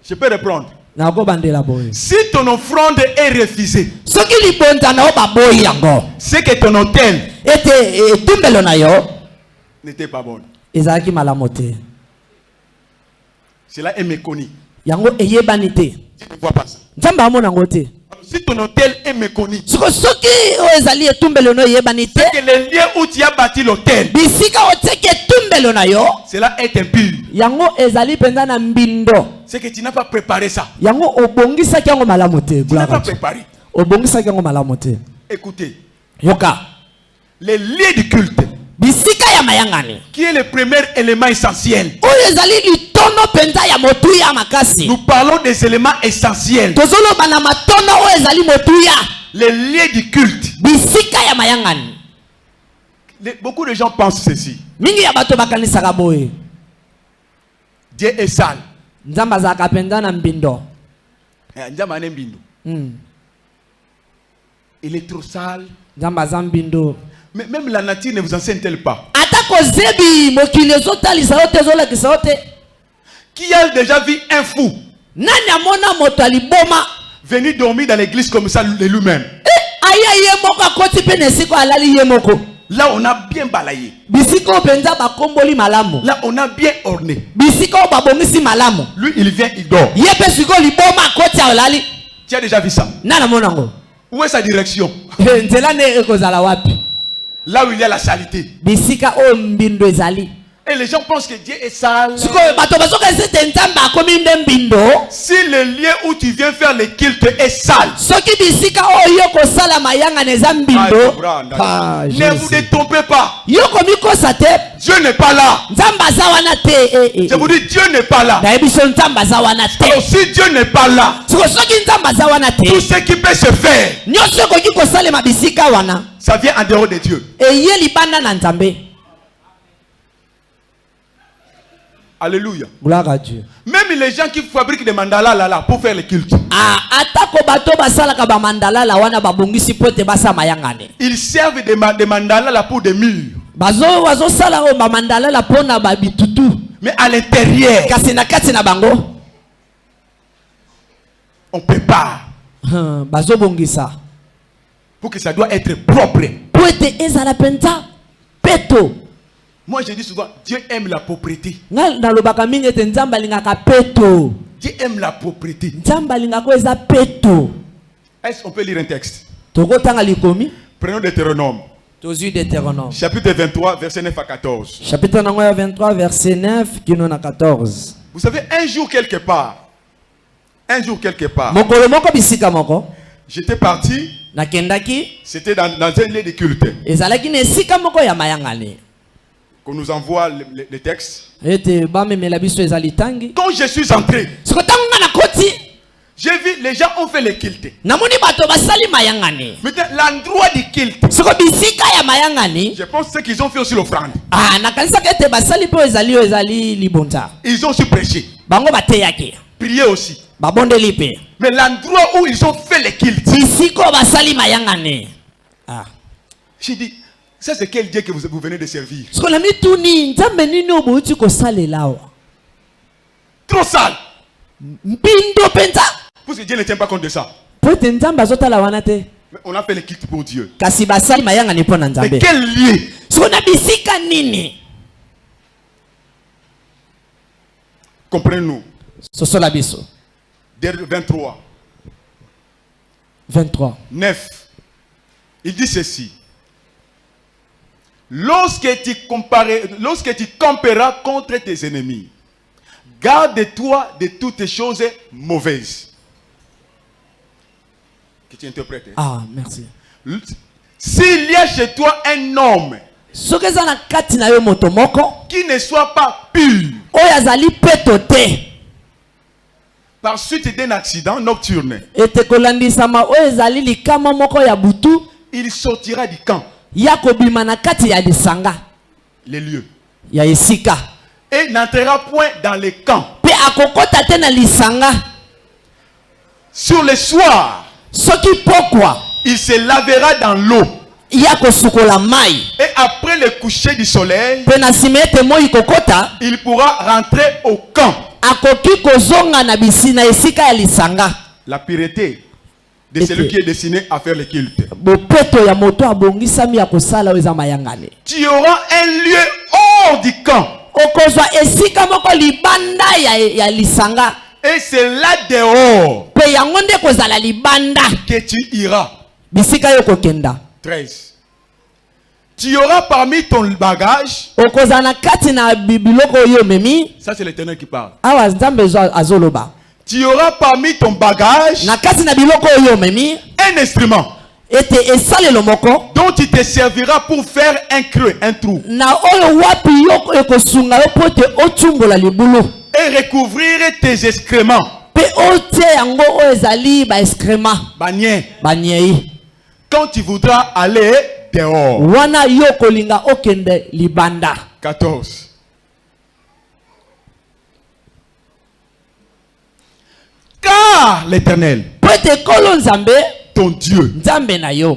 Je peux reprendre. nakobandela boye. Si ton offrande est refusée, soki libonza na yo baboyi yango. c'est que ton hôtel ete etumbelo na yo n'était pas bon. ezalaki malamu te. Cela est méconnu. yango eyebani te. Tu ne vois pas ça. nzambe amona yango te. Si ton hôtel est méconnu, siko soki oyo ezali etumbelo no eyebani te. c'est que le lieu où tu as bâti l'hôtel, bisika otiaki etumbelo na yo. cela est impur. yango ezali mpenza na mbindo. C'est que tu n'as pas préparé ça. yango obongisaki yango malamu te. Tu n'as pas préparé. obongisaki yango malamu te. Écoutez, yoka les lieux du culte, bisika ya mayangani qui est le premier élément essentiel. oyo ezali litono mpenza ya motuya makasi. Nous parlons des éléments essentiels. tozoloba na matono oyo ezali motuya. Les lieux du culte. bisika ya mayangani. Beaucoup de gens pensent ceci. mingi ya bato bakanisaka boye. Dieu est sale. nzambe azalaka mpenza na mbindo. Nzambe ane mbindo. Il est trop sale. nzambe aza mbindo. Mais même la nature ne vous enseigne-t-elle pas? ata kozebi mokili ezotalisa yo te ezolakisa yo te. Qui a déjà vu un fou nani amona moto aliboma venir dormir dans l'église comme ça de lui-même? aya ye moko akoti mpe na esika alali ye moko. Là on a bien balayé. bisika oyo mpenza bakomboli malamu. Là on a bien orné. bisika oyo babongisi malamu. Lui il vient, il dort. ye mpe sikoyo liboma akoti alali. Tu as déjà vu ça? nani amona yango. Où est sa direction? nzela nde ekozala wapi. Là où il y a la saleté. bisika oyo mbindo ezali. Et les gens pensent que Dieu est sale. sikoyo bato bazokasi ete nzambe akomi nde mbindo. Si le lieu où tu viens faire le culte est sale, soki bisika oyo yo kosala mayangana eza mbindo. ne vous détrompez pas. yo komikosa te. Dieu n'est pas là. nzambe aza wana te. Je vous dis, Dieu n'est pas là. nayebi so nzambe aza wana te. Alors si Dieu n'est pas là, siko soki nzambe aza wana te. tout ce qui peut se faire, nyonso ekoki kosalema bisika wana. ça vient en dehors de Dieu. eye libanda na nzambe. Alléluia. Gloire à Dieu. Même les gens qui fabriquent des mandalas là pour faire le culte. Atako bato basala ka ba mandala la wana babongisi pote basa mayangane. Ils servent des mandalas là pour des murs. Bazo sala ko ba mandala la pona ba bitutu. Mais à l'intérieur, Kasi na kati na bango. on prépare Bazo bongisa. pour que ça doit être propre. Pote ezala penta peto. Moi je dis souvent, Dieu aime la propreté. Ngal na lobaka mingi te nzamba lingaka peto. Dieu aime la propreté. Nzamba lingako eza peto. Est-ce qu'on peut lire un texte? Tokotanga likomi. Prenons Deutéronome. Tozu Deutéronome. Chapitre 23, verset 9 à 14. Chapitre 23, verset 9, kino na 14. Vous savez, un jour quelque part, Mokolo moko bisika moko. j'étais parti, Nakendaki. c'était dans un lieu de culte. Ezalaki na esika moko ya mayangane. Qu'on nous envoie les textes. Ete bamemela biso ezali tangi. Quand je suis entré, Sikotanga na koti. j'ai vu les gens ont fait le culte. Namoni bato basali mayangane. Maintenant, l'endroit du culte, Siko bisika ya mayangane. je pense qu'ils ont fait aussi l'offrande. Nakanisa kete basali po ezali libonza. Ils ont aussi prêché, Bango bateyaki. prié aussi. Babondeli pe. Mais l'endroit où ils ont fait le culte, Bisiko basali mayangane. j'ai dit, ça c'est quel Dieu que vous venez de servir? Siko na mituni nzambe nini obuti ko salela wa. Trop sale. Mpindo penza. Parce que Dieu ne tient pas compte de ça. Pote nzambe azotala wana te. Mais on a fait le culte pour Dieu. Kasi basali mayangane po na Mais nzambe. quel lieu? Siko na bisika nini? Comprenez-nous. Sosola biso. 23, 23. 9. Il dit ceci. Lorsque tu camperas contre tes ennemis, garde-toi de toutes choses mauvaises. Que tu interprètes. Merci. S'il y a chez toi un homme Soki eza na kati na yo moto moko qui ne soit pas pur oyo azali peto te par suite d'un accident nocturne, ete kolandisama oyo ezali likama moko ya butu il sortira du camp, ya kobima na kati ya lisanga les lieux, ya esika et n'entrera point dans les camps. mpe akokota te na lisanga. Sur le soir, Soki pokwa il se lavera dans l'eau. ya kosukola mai Et après le coucher du soleil, mpe na nsima ete moi kokota il pourra rentrer au camp. akoki kozonga na bisina esika ya lisanga. La pureté de celui qui est destiné à faire le culte. Bopeto ya moto abongisami ya kosala oyo eza mayangane. Tu auras un lieu hors du camp. Okozwa esika moko libanda ya lisanga. Et c'est là dehors Pe yango nde kozala libanda que tu iras. bisika yo kokenda. 13. Tu auras parmi ton bagage. Okozala na kati na biloko oyo memi. Ça c'est l'Éternel qui parle. Awa nzambe azoloba. Tu auras parmi ton bagage Na kati na biloko oyo memi un instrument ete esalelo moko dont tu te serviras pour faire un creux, un trou, na oyo wapi yo ekosunga yo po ete otumbola libulu et recouvrir tes excréments. pe otie yango oyo ezali baeskrema Banien. banyei. Quand tu voudras aller dehors. Wana yo kolinga okende libanda. 14. Car l'Éternel, Pwete kolo nzambe, ton Dieu, nzambe na yo,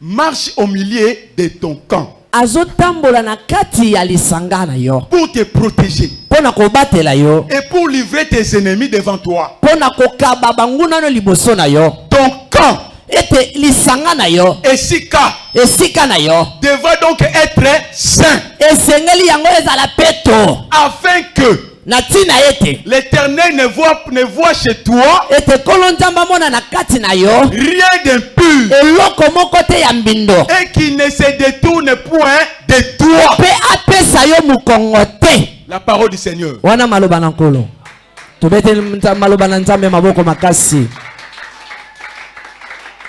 marche au milieu de ton camp azotambola na kati ya lisanga na yo, pour te protéger pona kobatela yo, et pour livrer tes ennemis devant toi. pona kokaba banguna no liboso na yo. Ton camp, Ete lisanga na yo, esika na yo, devra donc être saint, esengeli yango ezala peto, afin que na tina ete l'Éternel ne voit chez toi ete kolo nzamba mona na kati na yo rien d'impur, eloko moko te ya mbindo, et qu'il ne se détourne point de toi. pe apesa yo mukongo te. La parole du Seigneur. Wana maloba na nkolo. Tubete maloba na nzambe maboko makasi.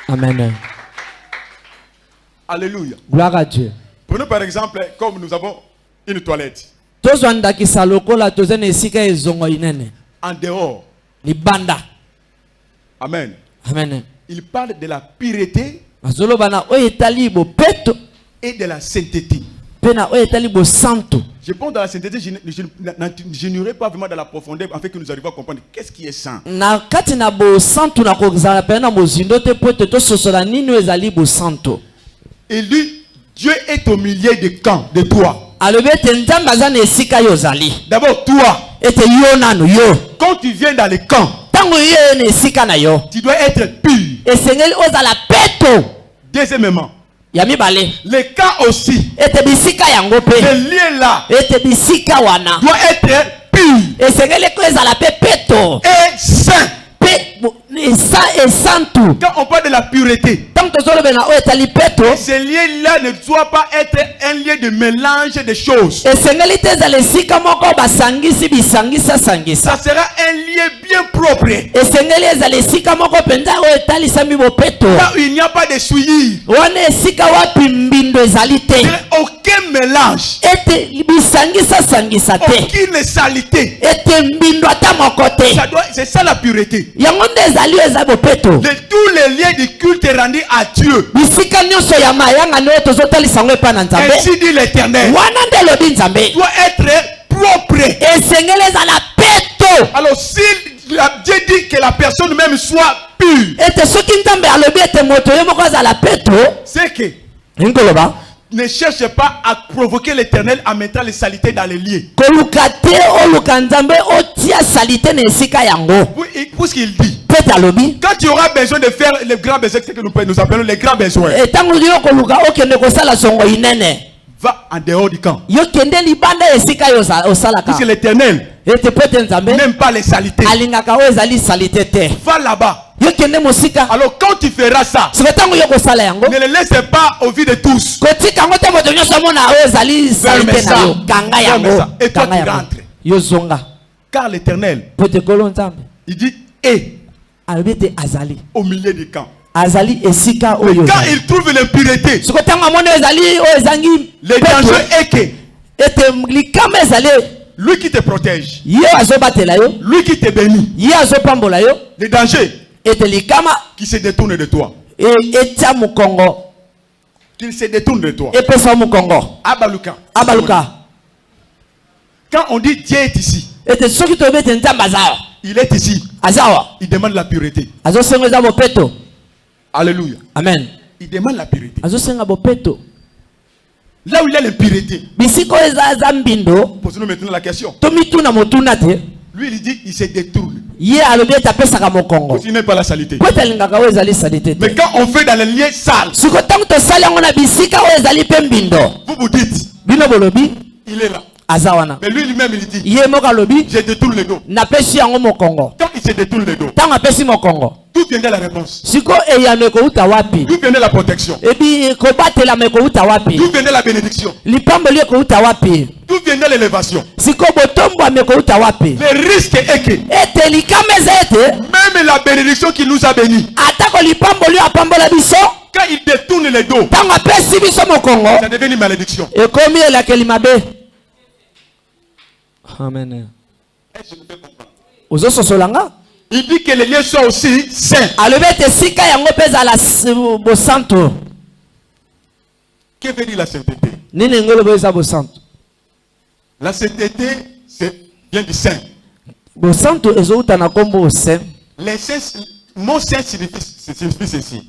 Amen. Alléluia. Gloire à Dieu. Prenons par exemple, comme nous avons une toilette. Tozwandakisa lokola tozene esika ezongo inene. En dehors. Libanda. Amen. Amen. Il parle de la pureté Azolobana oyo etali bopeto et de la sainteté. pe pena oyo etali bosantu. Je pense dans la sainteté, je n'irai pas vraiment dans la profondeur afin que nous arrivions à comprendre qu'est-ce qui est saint. Na kati na bosantu na kozala pena mozindo te po te to sosola nini ezali bosantu. Et lui, Dieu est au milieu de camps de toi. Alobi ete nzambe aza na esika yo ozali. D'abord toi. Ete yo nanu yo. Quand tu viens dans les camps, tango yo na esika na yo, tu dois être pur. Esengeli ozala peto. Deuxièmement, Yami bale. les camps aussi. Ete bisika yango pe. Le lieu là. Ete bisika wana. Doit être pur. Esengeli ko ezala pe peto. Et saint. Et santu. Quand on parle de la pureté, ce lieu-là ne doit pas être un lieu de mélange de choses. Ça sera un lieu bien propre. Là où il n'y a pas de souillis. Aucun mélange. Aucune saleté. C'est ça la pureté. De tous les lieux de culte rendus à Dieu. Ainsi dit l'Éternel. Doit être propre. Alors si Dieu dit que la personne même soit pure, c'est que ne cherche pas à provoquer l'Éternel en mettant les saletés dans les lieux. Puisqu'il dit, quand tu auras besoin de faire les grands besoins, c'est que nous appelons les grands besoins, va en dehors du camp. Puisque l'Éternel n'aime pas les saletés. Va là-bas. Alors quand tu feras ça, ne le laisse pas au vu de tous. Ferme ça. Et toi tu rentres. Car l'Éternel, il dit au milieu du camp. Quand il trouve l'impureté, le danger est que lui qui te protège, lui qui te bénit, le danger qui se détourne de toi, qu'il se détourne de toi. Abaluka. Quand on dit Dieu est ici, il est ici. Il demande la pureté. Alléluia. Amen. Il demande la pureté. Là où il y a l'impureté, posez-nous maintenant la question. Lui il dit il se détourne. Parce qu'il n'est pas la saleté. Mais quand on fait dans les lieux sales, vous vous dites il est là. Mais lui-même il dit je détourne le dos. Quand il se détourne le dos, d'où viendrait la réponse? D'où viendrait la protection? D'où viendrait la bénédiction? D'où viendrait l'élévation? Le risque est que même la bénédiction qui nous a bénis, quand il détourne le dos, ça devient une malédiction. Amen. Est-ce que vous faites comprendre? Il dit que les lieux soient aussi saints. Que veut dire la sainteté? La sainteté, c'est bien du saint. Les saints, mon saint signifie ceci.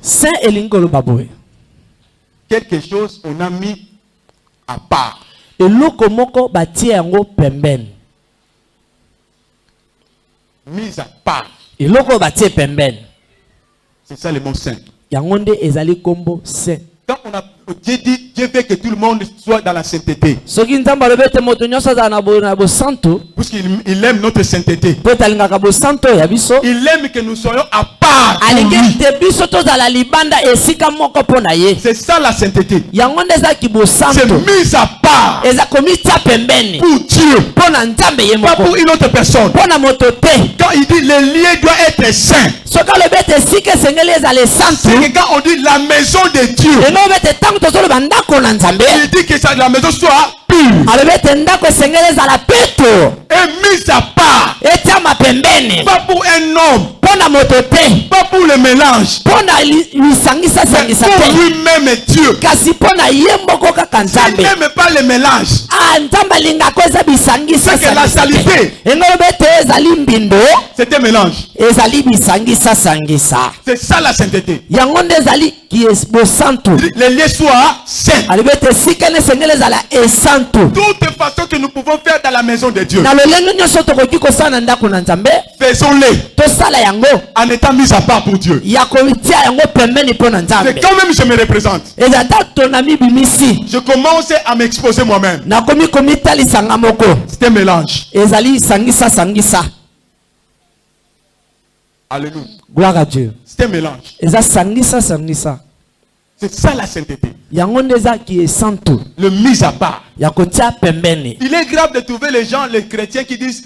Quelque chose on a mis à part. Mise à part. C'est ça le mot saint. Quand on a Dieu veut que tout le monde soit dans la sainteté. Puisqu'il aime notre sainteté. Il aime que nous soyons à part. C'est ça la sainteté. C'est mise à part. Pour Dieu. Pas pour une autre personne. Quand il dit le lieu doit être saint, c'est que quand on dit la maison de Dieu, il dit que la maison soit pure et mise à part. Pas pour un homme, pas pour le mélange. Pona lisangisa Mais sangisa pour te. lui-même est Dieu. Kasi pona yemboko kaka Il nzambe. n'aime pas le mélange. Nzambe linga koza bisangisa C'est que la sangisa te. salité, Engolo bete ezali mbindo, c'est un mélange. ezali bisangisa sangisa. C'est ça la sainteté. Yango nde ezali bosantu. Les lieux soient saints. Alibete sikene sengele ezala esantu. Toutes façons que nous pouvons faire dans la maison de Dieu, Na lolenge nyonso tokoki kosala na ndako na Nzambe, faisons-les tosala yango en étant mis à part pour Dieu. ya kotia yango pembeni mpo na Mais Nzambe. quand même je me représente, Ezata tonami bimisi. je commence à m'exposer moi-même. Nakomi komitalisanga moko. C'est un mélange. Ezali sangisa sangisa. Alléluia. Gloire à Dieu. C'est un mélange. Eza sangisa sangisa. C'est ça la sainteté. Yango nde eza ki esantu. Le mis à part. Ya kotia pembeni. Il est grave de trouver les gens, les chrétiens qui disent,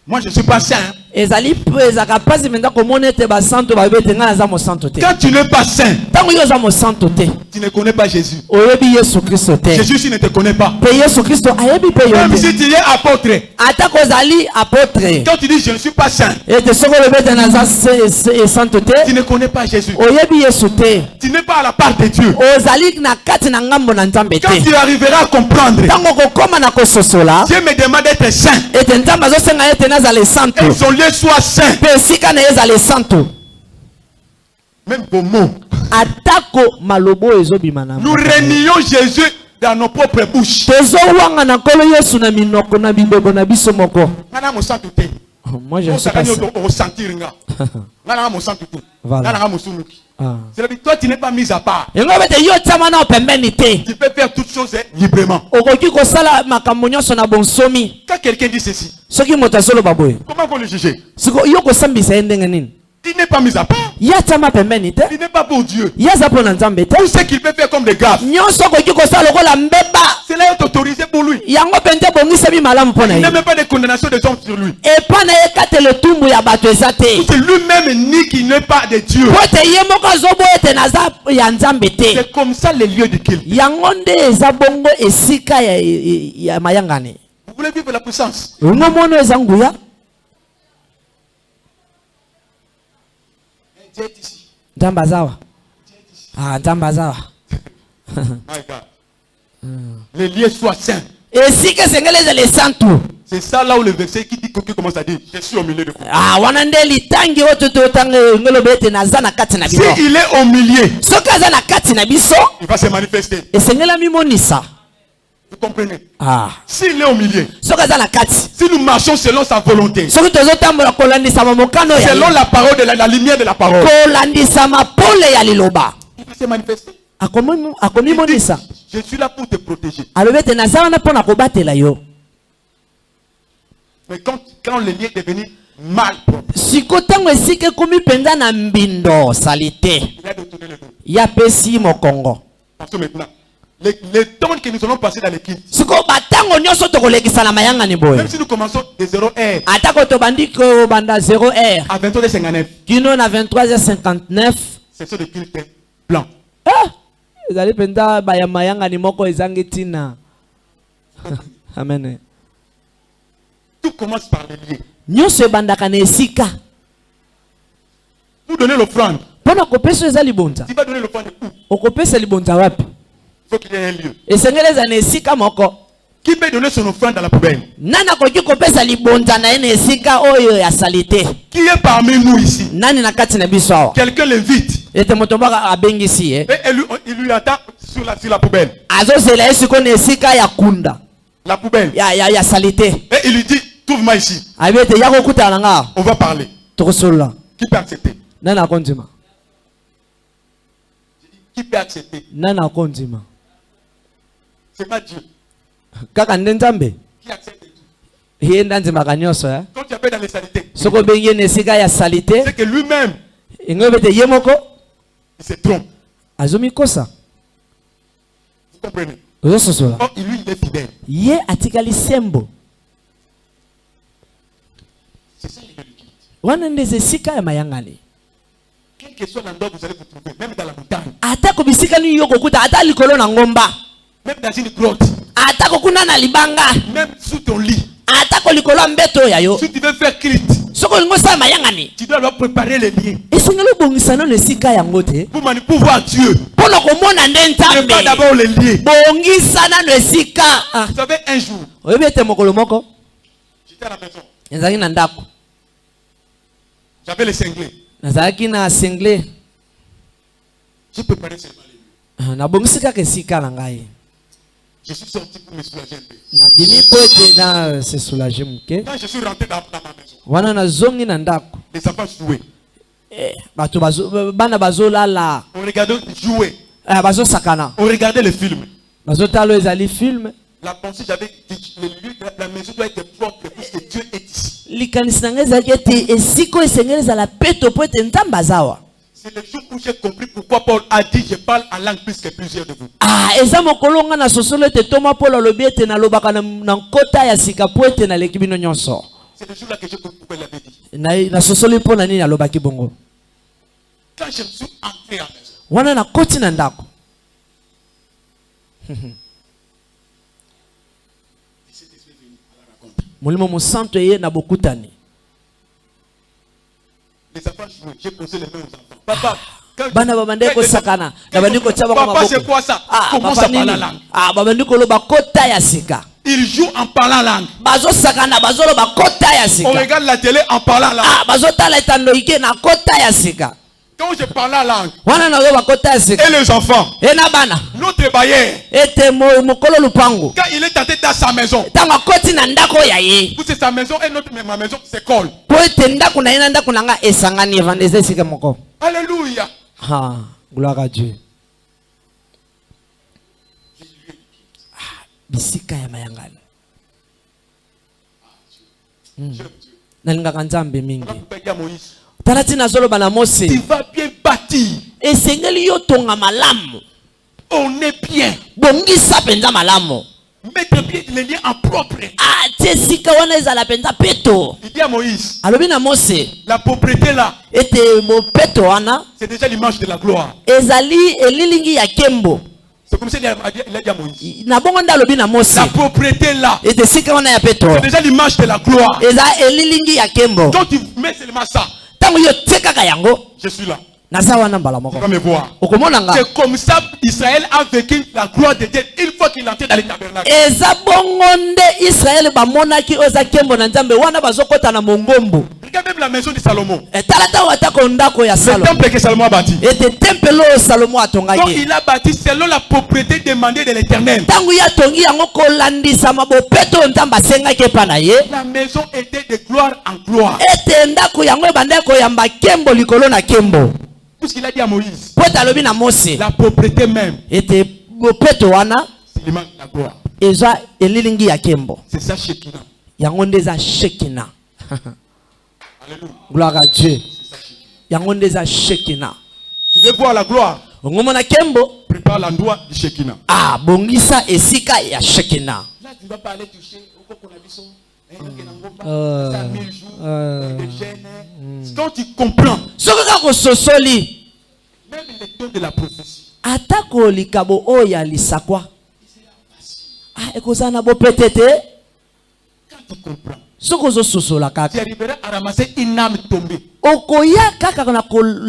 moi je ne suis pas saint. Ezali ezaka pasi menda komona ete basantu babete nga naza mosantu te. Quand tu n'es pas saint, Tango yo za mosantu te. tu ne connais pas Jésus. Oyebi Yesu Kristo te. Jésus s'il ne te connaît pas. Pe Yesu Kristo ayebi pe yo Même te. si tu es apôtre, Ata kozali apôtre. quand tu dis je ne suis pas saint, Ete soko lebete naza santu te. tu ne connais pas Jésus. Oyebi Yesu te. Tu n'es pas à la part de Dieu. Ozali na kati na ngambo na Nzambe Quand te. tu arriveras à comprendre, Tango kokoma na kososola. Dieu me demande d'être saint. Ete Nzambe azosenga ete nazala santu. Et son lieu soit saint. Pe sika na ezala santu. Même vos mots. Atako malobo ezobima na. Nous réunions Jésus dans nos propres bouches. Tozo wanga na kolo Yesu na minoko na bibego na biso moko. Ngana mo santu te. Moi je ne sais pas. On sentir nga. Ngana mo santu te. Voilà. Ngana mo sunuki. Ah. C'est-à-dire toi tu n'es pas mis à part. Yango bete yo tsama na pembeni te. Tu peux faire toutes choses librement. Okoki kosala makambo nyonso na bonsomi. Quand quelqu'un dit ceci, Soki moto azoloba boye. comment vous le jugez? Siko yo kosambisa ye ndenge nini? Il n'est pas mis à part. Ya tsama pembeni te. Il n'est pas pour Dieu. Ya za po na Nzambe te. Tout ce qu'il peut faire comme des gaffes, Nyonso okoki kosala lokola mbeba. cela est autorisé pour lui. Yango pente bongisami malamu mpo na Il ye. n'a même pas de condamnation des hommes sur lui. Epa na ye katele tumbu ya bato eza te. C'est lui-même ni qu'il n'est pas de Dieu. Po ete ye moko azoboya ete naza ya Nzambe te. C'est comme ça les lieux de culte. Yango nde eza bongo esika ya mayangani. Vous voulez vivre la puissance? Ngo mono eza nguya. Dieu est ici. Nzambe azawa. Nzambe azawa. My God. Les lieux soient saints. Esika esengeli ezala esantu. C'est ça là où le verset qui dit qui commence à dire je suis au milieu de vous. Wana nde litangi oyo tototanga ngolobe ete naza na kati na Si biso. il est au milieu, Soki aza na kati na biso, il va se manifester. esengeli mimonisa. Vous comprenez? Ah. S'il est au milieu, Soki aza na kati. si nous marchons selon sa volonté, Soki tozotambola kolandisama mokano ya selon la parole de la lumière de la parole, kolandisama pole ya liloba. il va se manifester. Akomimonisa. Je suis là pour te protéger. Alobi ete naza wana mpo na kobatela yo. Mais quand le lieu est devenu mal propre, Siko tango esika ekomi mpenza na mbindo salite. il a de tourner le dos. Ya pesi mokongo. Parce que maintenant, les temps que nous allons passer dans l'équipe, Siko batango nyonso tokolekisa na mayangani boye. même si nous commençons de 0 heure Atako tobandi ko banda 0h. à 23h59, Kino na 23h59. c'est sur le culte blanc. Ezali penda baya mayangani moko ezangi tina. Amen. Tout commence par les lieux. Nyonso ebandaka na esika. Pour donner l'offrande, Pona kopesa eza libonza. tu vas donner l'offrande où? Okopesa libonza wapi? Il faut qu'il y ait un lieu. Esengeli eza na esika moko. Qui peut donner son offrande dans la poubelle? Nani akoki kopesa libonza na ye na esika oyo ya salite? Qui est parmi nous ici? Nani na kati na biso awa? Quelqu'un l'invite Ete moto mbaka abengisi ye. et il lui attend sur la poubelle. Azozela ye siko na esika ya kunda. La poubelle. Ya salite. Et il lui dit, trouve-moi ici. Abi ete ya kokutana na nga. On va parler. Tokosolola. Qui peut accepter? Nani akondima? Qui peut accepter? Nani akondima? C'est pas Dieu Kaka nde Nzambe. qui accepte tout. Ye ndanzimaka nyonso ya. Quand tu appelles dans les saletés, Soko obengi ye na esika ya salite. c'est que lui-même, Ingobe ete ye moko il se trompe. azomikosa. Vous comprenez? Ozososola. Or, lui, il est fidèle. Ye atikali sembo. C'est ça le culte. Wana nde esika ya mayangani. Quel que soit l'endroit où vous allez vous trouver, même dans la montagne, Ata kobisika ni yo kokuta ata likolo na ngomba. même dans une grotte, Ata kokuna na libanga. même sous ton lit. Ata kolikolo mbeto ya yo. Si tu veux faire culte, Tu dois leur préparer les liens. Pour pouvoir Dieu. Ne pas d'abord les lier. Vous savez, un jour, j'étais à la maison. J'avais les cinglés. J'ai préparé ces malins. Je suis sorti pour me soulager un peu. Quand je suis rentré dans ma maison, les enfants jouaient. On regardait jouer. On regardait les films. La pensée, j'avais dit, la maison doit être propre puisque Dieu est ici. C'est le jour où j'ai compris pourquoi Paul a dit je parle en langue plus que plusieurs de vous. C'est le jour là que j'ai compris pourquoi il avait dit. Quand je suis entré à la maison, les enfants jouaient, j'ai posé les mains aux enfants. Papa, papa, c'est quoi ça? Comment ça parle la langue? Ils jouent en parlant langue. On regarde la télé en parlant langue. Quand je parle la langue, et les enfants, notre bailleur, quand il est tenté dans sa maison, vous c'est sa maison et ma maison c'est colle. Alléluia. Gloire à Dieu. Bisika ya mayangani. Nalingaka nzambe mingi. Talatina zolo bana Mose. Tu vas bien bâtir. Esengeli yo tonga malamu. On est bien. Bongisa penza malamu. Mettre bien les liens en propre. Tesika wana ezala penza peto. Il dit à Moïse. Alobi na Mose. La propriété là. Ete mo peto wana. C'est déjà l'image de la gloire. Ezali elilingi ya kembo. C'est comme ça il a dit à Moïse. Na bongo ndalobi na Mose. La propriété là. Ete sika wana ya peto. C'est déjà l'image de la gloire. Eza elilingi ya kembo. Quand tu mets seulement ça. Tango yo teka kayango. Je suis là. Tu vas me voir. C'est comme ça Israël a vécu la gloire de Dieu une fois qu'il est entré dans les tabernacles. Regarde même la maison de Salomon. Le temple que Salomon a bâti. Donc il a bâti selon la propriété demandée de l'Éternel. La maison était de gloire en gloire. Puisqu'il a dit à Moïse, la propriété même, c'est l'image de la gloire. C'est ça Shekinah. Alléluia. Gloire à Dieu. Tu veux voir la gloire? Prépare l'endroit du Shekinah. Bongisa esika ya Shekinah. Là tu vas pas aller toucher au quand tu comprends, même les dons de la prophétie, atako likabo oya lisakwa. Ekozana bo petete. Quand tu comprends, tu arriveras à ramasser une âme tombée. Okoya kaka na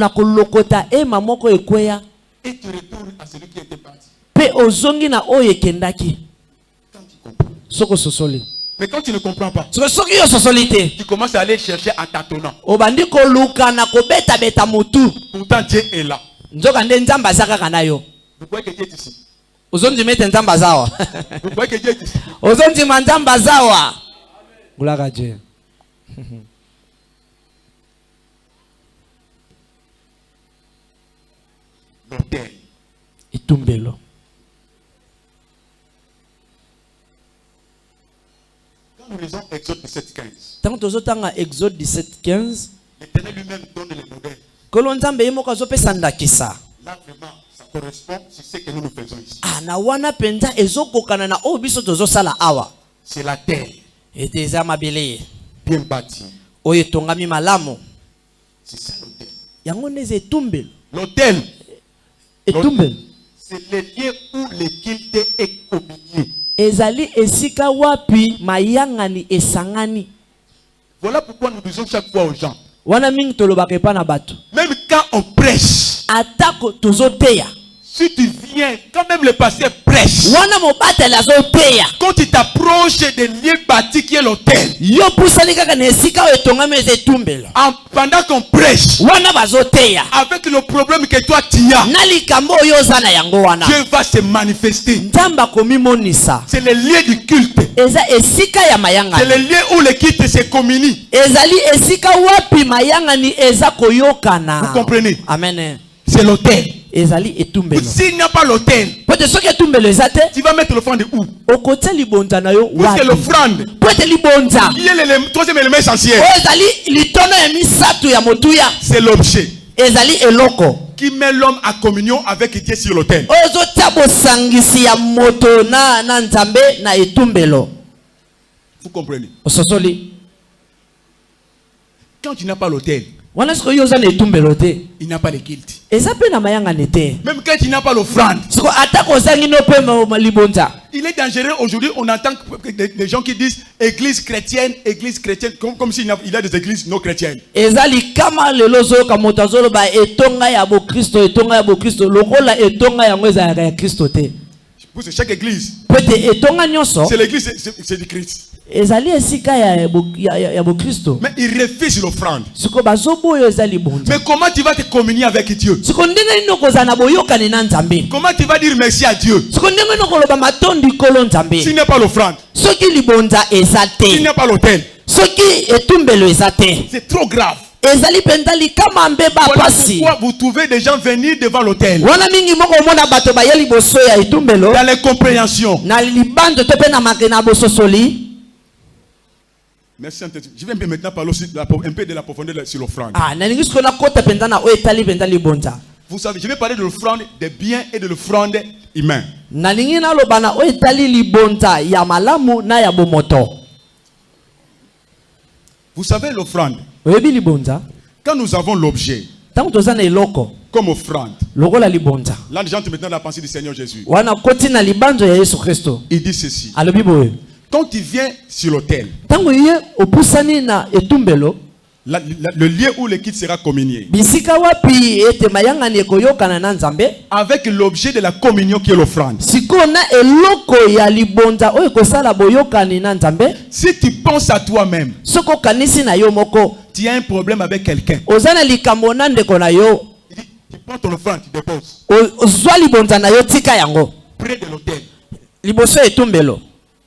kolokota mamoko ekweya. Et tu retournes à celui qui était parti. Pe ozongi na oye kendaki. Quand tu comprends. Mais quand tu ne comprends pas, tu commences à aller chercher en tâtonnant. Pourtant Dieu est là. Vous voyez que Dieu est ici. Vous voyez que Dieu est ici. Gloire à Dieu. L'autel. Itumbelo. Nous lisons Exode 17:15. Exode 17:15. L'Éternel lui-même donne les modèles. Là vraiment, ça correspond sur ce que nous faisons ici. C'est la terre. Bien bâtie. C'est ça l'autel. L'autel. C'est le lieu où le culte est humilié. Ezali esika wapi mayangani esangani. Voilà pourquoi nous disons chaque fois aux gens, wana mingi tolobaka epa na bato même quand on prêche, atako tozoteya si tu viens, quand même le pasteur prêche, wana mobateli azoteya quand tu t'approches des lieux bâtis qui est l'autel, yo pusani kaka na esika oyo etongami eza etumbelo pendant qu'on prêche, wana bazoteya avec le problème que toi tu as, na likambo oyo oza na yango wana Dieu va se manifester. nzambe akomimonisa C'est le lieu du culte. eza esika ya C'est mayangani le lieu où le culte se communie. ezali esika wapi mayangani eza koyokana. Vous comprenez? Amen. C'est l'autel. ezali etumbelo S'il n'y a pas l'autel, po ete soki etumbelo eza te tu vas mettre l'offrande où? okotia libonza na yo Parce que wapi l'offrande, po ete libonza qui est le troisième élément essentiel, oyo ezali litono ya misato ya motuya c'est l'objet ezali eloko qui met l'homme en communion avec Dieu sur l'autel. oyo ezotia bosangisi ya moto na nzambe na etumbelo. Vous comprenez? Ososoli Quand tu n'as pas l'autel, wana siko yo oza na etumbelo te il n'y a pas de culte. eza mpe na mayangani te. Même quand tu n'as pas l'offrande, siko atako ozangi no mpe libonza il est dangereux aujourd'hui. On entend des gens qui disent église chrétienne, comme s'il y a des églises non chrétiennes. eza likama lelo ozoyoka moto azoloba etonga ya bokristo etonga ya bokristo lokola etonga yango ezalaka ya kristo te. Pour chaque église, po ete etonga nyonso c'est l'église, c'est du Christ. ezali esika ya bokristo. Mais il refuse l'offrande. siko bazoboyo eza libonza. Mais comment tu vas te communier avec Dieu? siko ndenge nini okozala na boyokani na nzambe. Comment tu vas dire merci à Dieu siko ndenge nini okoloba matondi kolo nzambe s'il n'y a pas l'offrande, soki libonza eza s'il n'y te a pas l'autel? soki etumbelo eza te C'est trop grave. ezali mpenza likama mbeba Voilà pasi. pourquoi vous trouvez des gens venir devant l'autel. wana mingi moko omona bato baye liboso ya etumbelo Dans les compréhensions. na libando to mpe na makena bososoli. Merci Saint-Esprit. Je vais maintenant parler aussi un peu de la profondeur sur l'offrande. nalingi sikoyo nakota mpenza na oyo etali mpenza libonza. Vous savez, je vais parler de l'offrande des biens et de l'offrande humain. nalingi naloba na oyo etali libonza ya malamu na ya bomoto. Vous savez l'offrande, oyebi libonza quand nous avons l'objet ntango toza na eloko comme offrande, lokola libonza là les gens te mettent dans la pensée du Seigneur Jésus. wana koti na libanzo ya yesu kristo Il dit ceci. alobi boye Quand tu viens sur l'autel, ntango ye opusani na etumbelo le lieu où le kit sera communié, bisika wapi ete mayangani ekoyokana na nzambe avec l'objet de la communion qui est l'offrande. sikoyo na eloko ya libonza oyo ekosala boyokani na nzambe. Si tu penses à toi-même, soki okanisi na yo moko tu as un problème avec quelqu'un, oza na likambo na ndeko na yo il dit, tu prends ton offrande, tu déposes ozwa libonza na yo tika yango près de l'autel. liboso ya etumbelo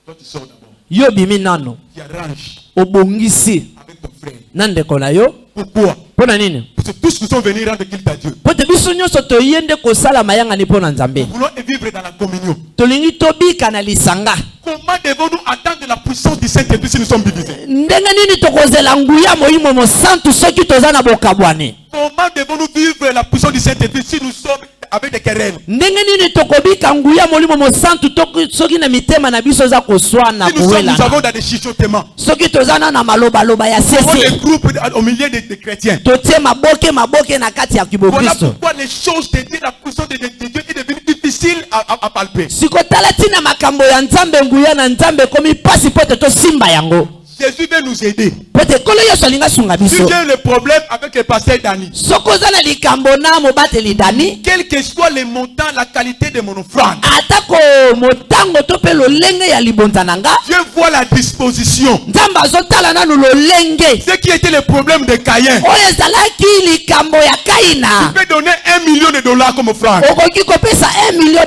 Toi tu sors d'abord, yo bimi nano tu arranges obongisi avec ton frère. na ndeko na yo. Pourquoi? mpo na nini? Parce que tous nous sommes venus rendre culte à Dieu. po ete biso nyonso toye nde kosala mayangani mpo na nzambe. Nous voulons vivre dans la communion. tolingi tobika na lisanga. Comment devons-nous attendre la puissance du Saint-Esprit si nous sommes divisés? ndenge nini tokozela nguya moyimo mosantu soki toza na bokabwani? Comment devons-nous vivre la puissance du Saint-Esprit si nous sommes avec des querelles? ndenge nini tokobika nguya molimo mosantu soki na mitema na biso eza koswana Si nous kowelana? avons dans des chuchotements, soki toza na malobaloba ya nous avons des sese groupes au milieu des chrétiens. totie maboke na kati ya Voilà kibokristo. pourquoi les choses de Dieu, la puissance de Dieu est devenue difficile à palper. sikotala ntina makambo ya nzambe nguya na nzambe ekomi pasi po ete tosimba yango. Jésus veut nous aider. po ete nkolo yesu alingi asunga Si biso. j'ai le problème avec le pasteur Dani, soki oza na likambo na mobateli dani quel que soit le montant, la qualité de mon offrande, atako motango to mpe lolenge ya libonza na nga Dieu voit la disposition. nzambe azotala nanu lolenge Ce qui était le problème de Caïn. oyo ezalaki likambo ya kaina. Tu peux donner $1 million comme offrande. okoki kopesa $1 million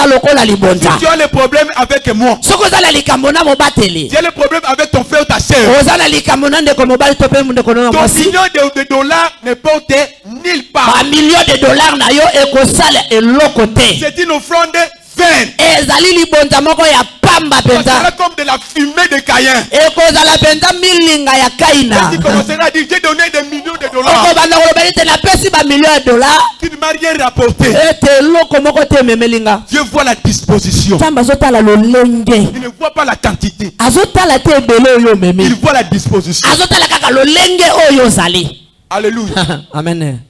lokola libonza. Si tu as le problème avec moi, soki oza na likambo na mobateli tu as le problème avec ton frère ou ta soeur, oza na likambo na ndeko mobali to mpe ndeko na ton mwasi million de dollars ne porte nulle part. bamilio de dollars na yo ekosala eloko te. C'est une offrande vaine. ezali libonza moko ya pamba Ça sera mpenza. comme de la fumée de Caïn. ekozala mpenza milinga ya kaina. Tu commenceras à dire j'ai donné des millions de dollars. okobanda koloba ete napesi bamilio ya dollars Tu ne m'as rien rapporté. ete eloko moko te ememelinga. Dieu voit la disposition. nzambe azotala lolenge Il ne voit pas la quantité. azotala te ebele oyo Il omemi voit la disposition. azotala kaka lolenge oyo ozali. Alléluia. amen.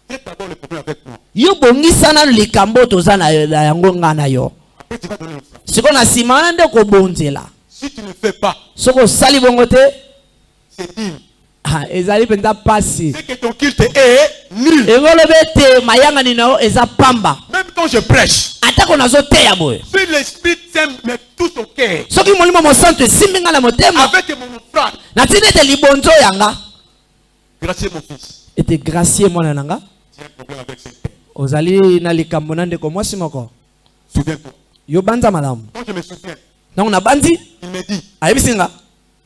Fais d'abord le problème avec moi. yo bongisa nanu likambo toza na yango nga na yo. Après tu vas donner l'offrande. siko na nsima wana nde kobonzela. Si tu ne fais pas, Soko sali bongo te. c'est nul. Ah, ezali penda pasi. C'est que ton culte est nul. Engolobete mayanga ninao eza pamba. Même quand je prêche, Atako nazo te ya boye. si l'Esprit Saint me touche au cœur, Soki molimo mo santo simbinga na motema. avec mon frère, Na tine te libonzo yanga. gracieux mon fils, Ete gracier mwana nanga. tu as un problème avec ce père. Ozali na likambo nande ko mwasi moko. Souviens-toi. Yo banza malamu. Quand je me souviens, Donc na bandi il me dit, ayebisinga.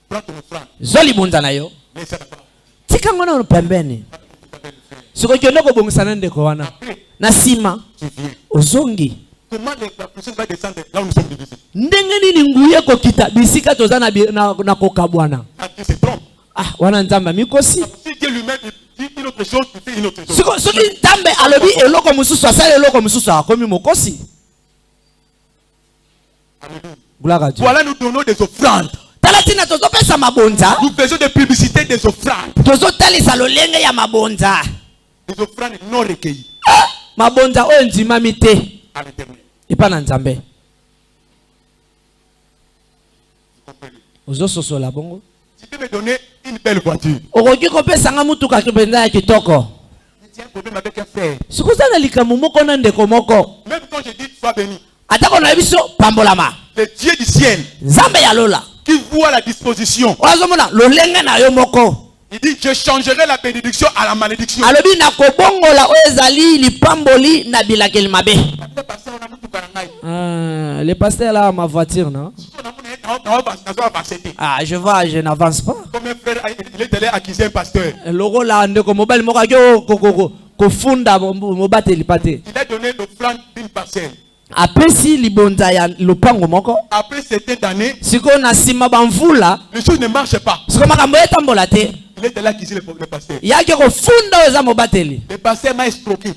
prends ton frère, Zoli bonza na yo. mais ça va pas. Tika ngona pembeni. Siko kyonde ko bongisana ndeko wana. Après, Na sima tu viens. ozongi. Comment la personne va descendre là où nous sommes divisés? Ndenge nini nguye ko kita bisika toza na kokabwana. Ah, Dieu se trompe. Ah wana nzamba mikosi. Si Dieu lui-même dit une autre chose, tu fais une autre chose. Siko soki nzambe alobi eloko mususu asala eloko mususu akomi mokosi. Alléluia. Gloire à Dieu. Voilà, nous donnons des offrandes. Talatina tozo pesa mabonza. Nous faisons des publicités des offrandes. Tozo talisa lolenge ya mabonza. Des offrandes non recueillies Mabonza oyo ndimami te. à l'Éternel. Epa na nzambe. Vous comprenez? Ozososola bongo. Tu peux me donner une belle voiture. Okoki kopesa nga mutuka kipenza ya kitoko. J'ai un problème avec un frère. Sikuza na likambo moko na ndeko moko. Même quand je dis sois béni, Atako na biso pambolama. le Dieu du ciel Nzambe ya lola. qui voit la disposition, Wazomona lolenge na yo moko. il dit je changerai la bénédiction à la malédiction. Alobi na kobongola oyo ezali lipamboli na bilakeli mabe. Le pasteur là ma voiture non? Ah je vois, je n'avance pas. Comme un frère, il est allé accuser un pasteur. Logo la ndeko mobile moko ko funda mobateli pate. Il a donné l'offrande d'une parcelle. Apesi libonza ya lopango moko. Après certaines années, Siko na sima bamvula. les choses ne marchent pas. Siko makambo etambola te. Il est allé accuser le pasteur. Yake ko funda eza mobateli. Le pasteur m'a escroqué.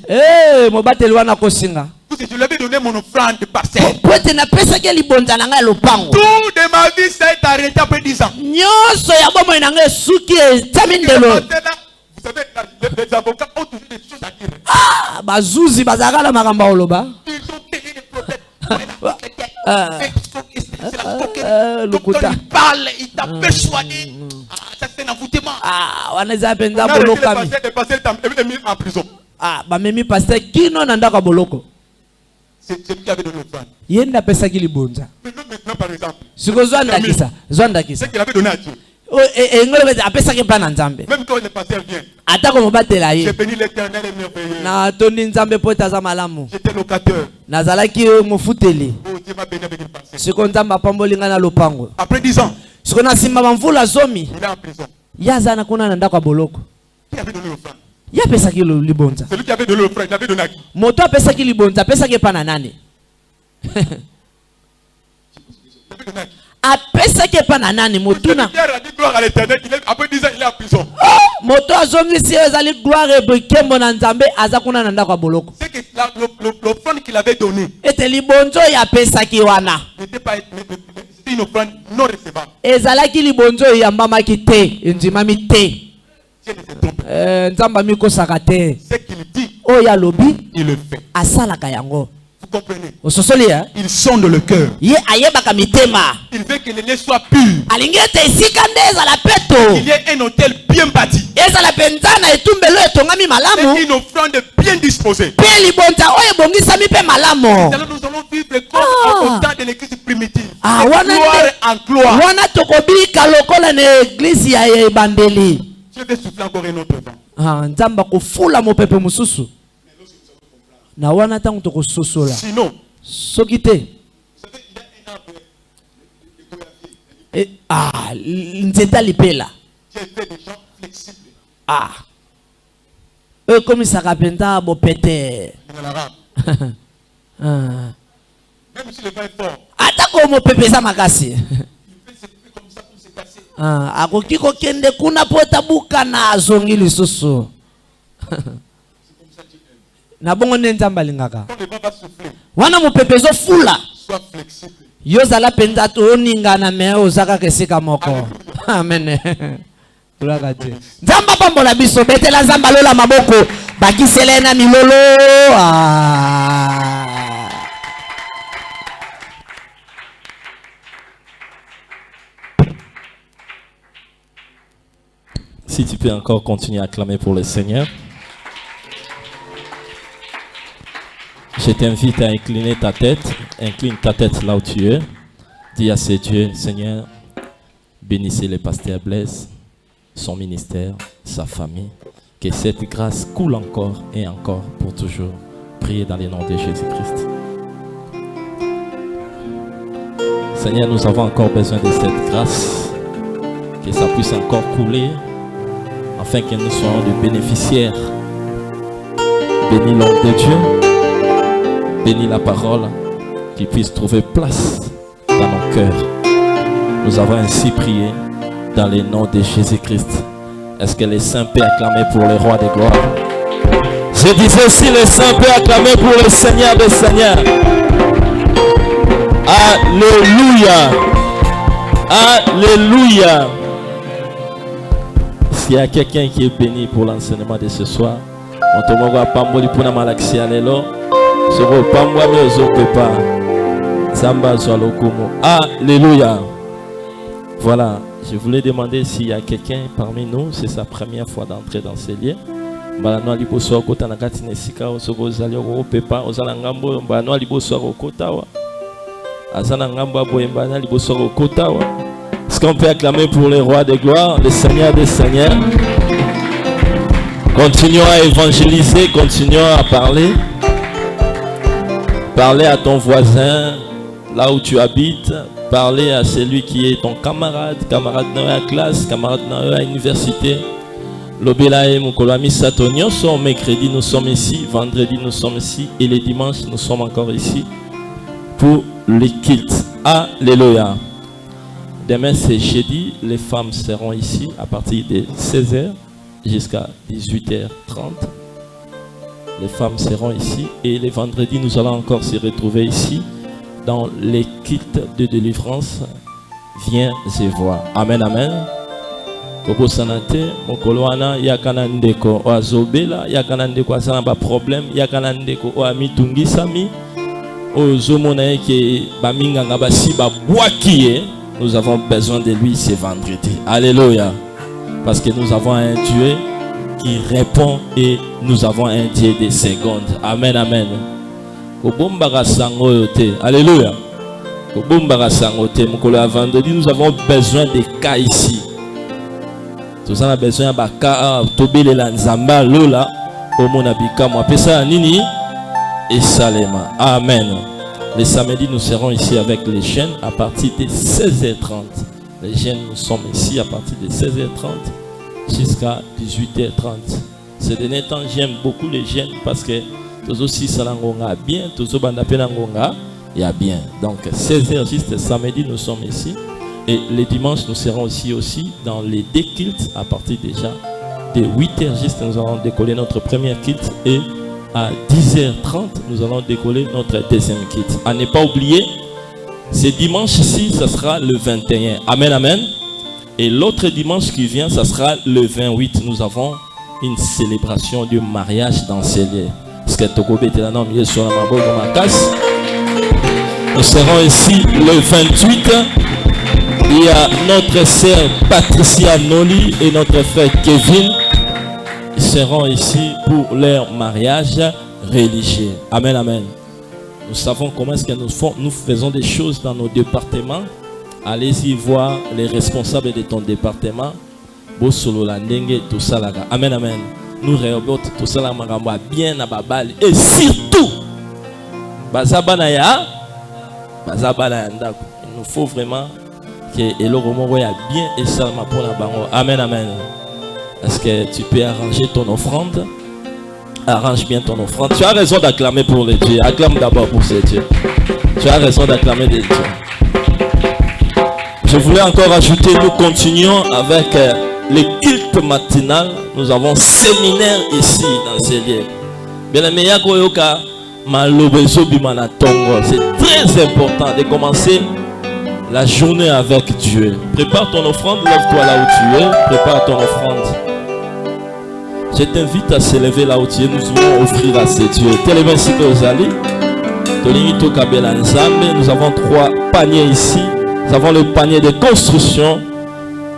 Mobateli wana kosinga. Parce que je lui avais donné mon offrande de parcelle. Pote na pesa ke libonza na ngai lopango. Tout de ma vie, ça est arrêté après 10 ans. Nyonso ya bomo na ngai suki etamindelo. Vous savez, les avocats ont toujours des choses à dire. Ah, bazuzi bazaka na makambo oloba. Ils ont payé les prophètes. Le Quand il parle, il t'a persuadé. Ça c'est un envoûtement. Ah, waneza penza On a arrêté bolokami. le pasteur est mis en prison. Ah, bamemi pasteur kino na ndaka boloko. C'est lui qui avait donné l'offrande. Yenda pesa ki libonza. Mais nous, maintenant, par exemple, Siko zwanda kisa, zwanda kisa. c'est qu'il avait donné à Dieu. Ngolo beza apesa ki plan nzambe. Même quand le pasteur vient, Atako mobatela j'ai ye. béni l'Éternel et merveilleux. Na toni nzambe po taza malamu. J'étais locateur. Nazalaki mofuteli. Oh, Dieu m'a béni avec une parcelle. Siko nzambe apamboli nga na lopango. Après 10 ans, Siko na simba bamvula zomi. il est en prison. Yaza na kuna na ndako ya boloko. Qui avait donné l'offrande? Ya pesaki libonza. Celui qui avait donné l'offrande, il avait donné à qui? Moto apesaki libonza, apesaki epa na nani? Il avait donné à qui? Apesaki epa na nani motuna? Pierre a dit gloire à l'Éternel. Après 10 ans, il est en prison. Moto azongisi ezali gloire ebekembo na nzambe aza kuna na ndako ya boloko. C'est que l'offrande qu'il avait donnée Ete libonzo ya apesaki wana. n'était pas c'était une offrande non recevable. Ezalaki libonzo eyambamaki te, endimami te. Dieu ne se trompe. Nzambe amikosaka te. Ce qu'il dit, Oyo alobi il le fait. asalaka yango. Vous comprenez? Ososoli ya? Il sonde le cœur. Ye ayebaka mitema. Il veut que le lait soit pur. Alingi ete esika nde ezala Il peto. y ait un hôtel bien bâti. Ezala penza na etumbelo etongami malamu. Et une offrande bien disposée. Pe libonza oyo ebongisami pe malamu. Nous allons vivre comme au temps de l'église primitive. Ah, De wana gloire en gloire. wana tokobika lokola na eglise ya ebandeli. Je vais souffler encore un autre vent. Nzambe akofula mopepe mosusu. Na wana ntango tokososola. Sinon, Soki te. vous savez, il y a un arbre Nzeta lipela. qui est fait des gens flexibles. Ekomisaka penza bopete. En arabe. Même si le vent est fort, Atako mopepe eza makasi. il peut se faire comme ça pour se casser. Akoki kokende kuna po etabukana azongi lisusu. Na bongo nde nzambe alingaka. Quand le vent va souffler, Wana mopepe ezofula. sois flexible. Yozala penza to oningana me ozaka kesika moko. Amen. Tulaka te. Nzamba pambola biso betela nzamba lola maboko bakisele na milolo. Si tu peux encore continuer à acclamer pour le Seigneur. Je t'invite à incliner ta tête. Incline ta tête là où tu es. Dis à ces dieux, Seigneur, bénissez le pasteur Blaise, son ministère, sa famille. Que cette grâce coule encore et encore pour toujours. Priez dans le nom de Jésus-Christ. Seigneur, nous avons encore besoin de cette grâce. Que ça puisse encore couler. Afin que nous soyons des bénéficiaires. Bénis l'homme de Dieu. Bénis la parole. Qui puisse trouver place dans nos cœurs. Nous avons ainsi prié dans le nom de Jésus-Christ. Est-ce que les saints peuvent acclamer pour le roi des gloires? Je disais si les saints peuvent acclamer pour le Seigneur des Seigneurs. Alléluia. Alléluia. S'il y a quelqu'un qui est béni pour l'enseignement de ce soir, on te voit pas moli pour la malaxie à l'élo. Soro pas moi mais aux autres pas. Samba soit le kumo. Alléluia. Voilà. Je voulais demander s'il y a quelqu'un parmi nous, c'est sa première fois d'entrer dans ces lieux. Mbano liboso kota na kati nesika osoko zali opepa ozala ngambo mbano liboso kota wa. Azana ngambo aboye mbano liboso kota wa. Est-ce qu'on peut acclamer pour le roi des gloires, le Seigneur des seigneurs? Continuons à évangéliser, continuons à parler. Parler à ton voisin, là où tu habites. Parler à celui qui est ton camarade, camarade dans la classe, camarade dans l'université. L'obélae Mukolami Satonio, mercredi nous sommes ici, vendredi nous sommes ici et les dimanches nous sommes encore ici pour les cultes. Alléluia. Demain c'est jeudi, les femmes seront ici à partir de 16h jusqu'à 18h30. Les femmes seront ici et les vendredis nous allons encore se retrouver ici dans les cultes de délivrance. Viens et vois. Amen, amen. Koko sanate, mokoloana, yakana ndeko, oazobela, yakana ndeko, asana ba problème, yakana ndeko, oamitungi sami, ozomona ke baminga ngabasi ba boakie. Nous avons besoin de lui ce vendredi. Alléluia. Parce que nous avons un Dieu qui répond et nous avons un Dieu des secondes. Amen, amen. Alléluia. Vendredi, nous avons besoin des cas ici. Nous avons besoin de cas. Lola. Et Salema. Amen. Les samedis, nous serons ici avec les jeunes à partir de 16h30. Les jeunes, nous sommes ici à partir de 16h30 jusqu'à 18h30. Ces derniers temps, j'aime beaucoup les jeunes parce que tous aussi salangonga bien, tous au bandapenangonga il y a bien. Donc 16h juste samedi, nous sommes ici. Et les dimanches, nous serons aussi dans les deux cultes à partir déjà de 8h juste, nous allons décoller notre première culte et à 10h30, nous allons décoller notre deuxième culte. À ne pas oublier, ce dimanche-ci, ça sera le 21. Amen, amen. Et l'autre dimanche qui vient, ça sera le 28. Nous avons une célébration du mariage dans ces lieux. Nous serons ici le 28. Il y a notre sœur Patricia Noli et notre frère Kevin. Ils seront ici pour leur mariage religieux. Amen, amen. Nous savons comment est-ce que nous faisons des choses dans nos départements. Allez-y voir les responsables de ton département. Amen, amen. Nous réobot tout ça bien à Babal. Et surtout, il nous faut vraiment que Eloromo a bien et seulement pour la bango. Amen, amen. Est-ce que tu peux arranger ton offrande? Arrange bien ton offrande. Tu as raison d'acclamer pour les dieux. Acclame d'abord pour ces dieux. Tu as raison d'acclamer des dieux. Je voulais encore ajouter, nous continuons avec les cultes matinales. Nous avons séminaire ici dans ces lieux. C'est très important de commencer la journée avec Dieu. Prépare ton offrande, lève-toi là où tu es. Prépare ton offrande. Je t'invite à s'élever là où tu es. Nous voulons offrir à ces dieux. Nous avons 3 paniers ici. Nous avons le panier de construction.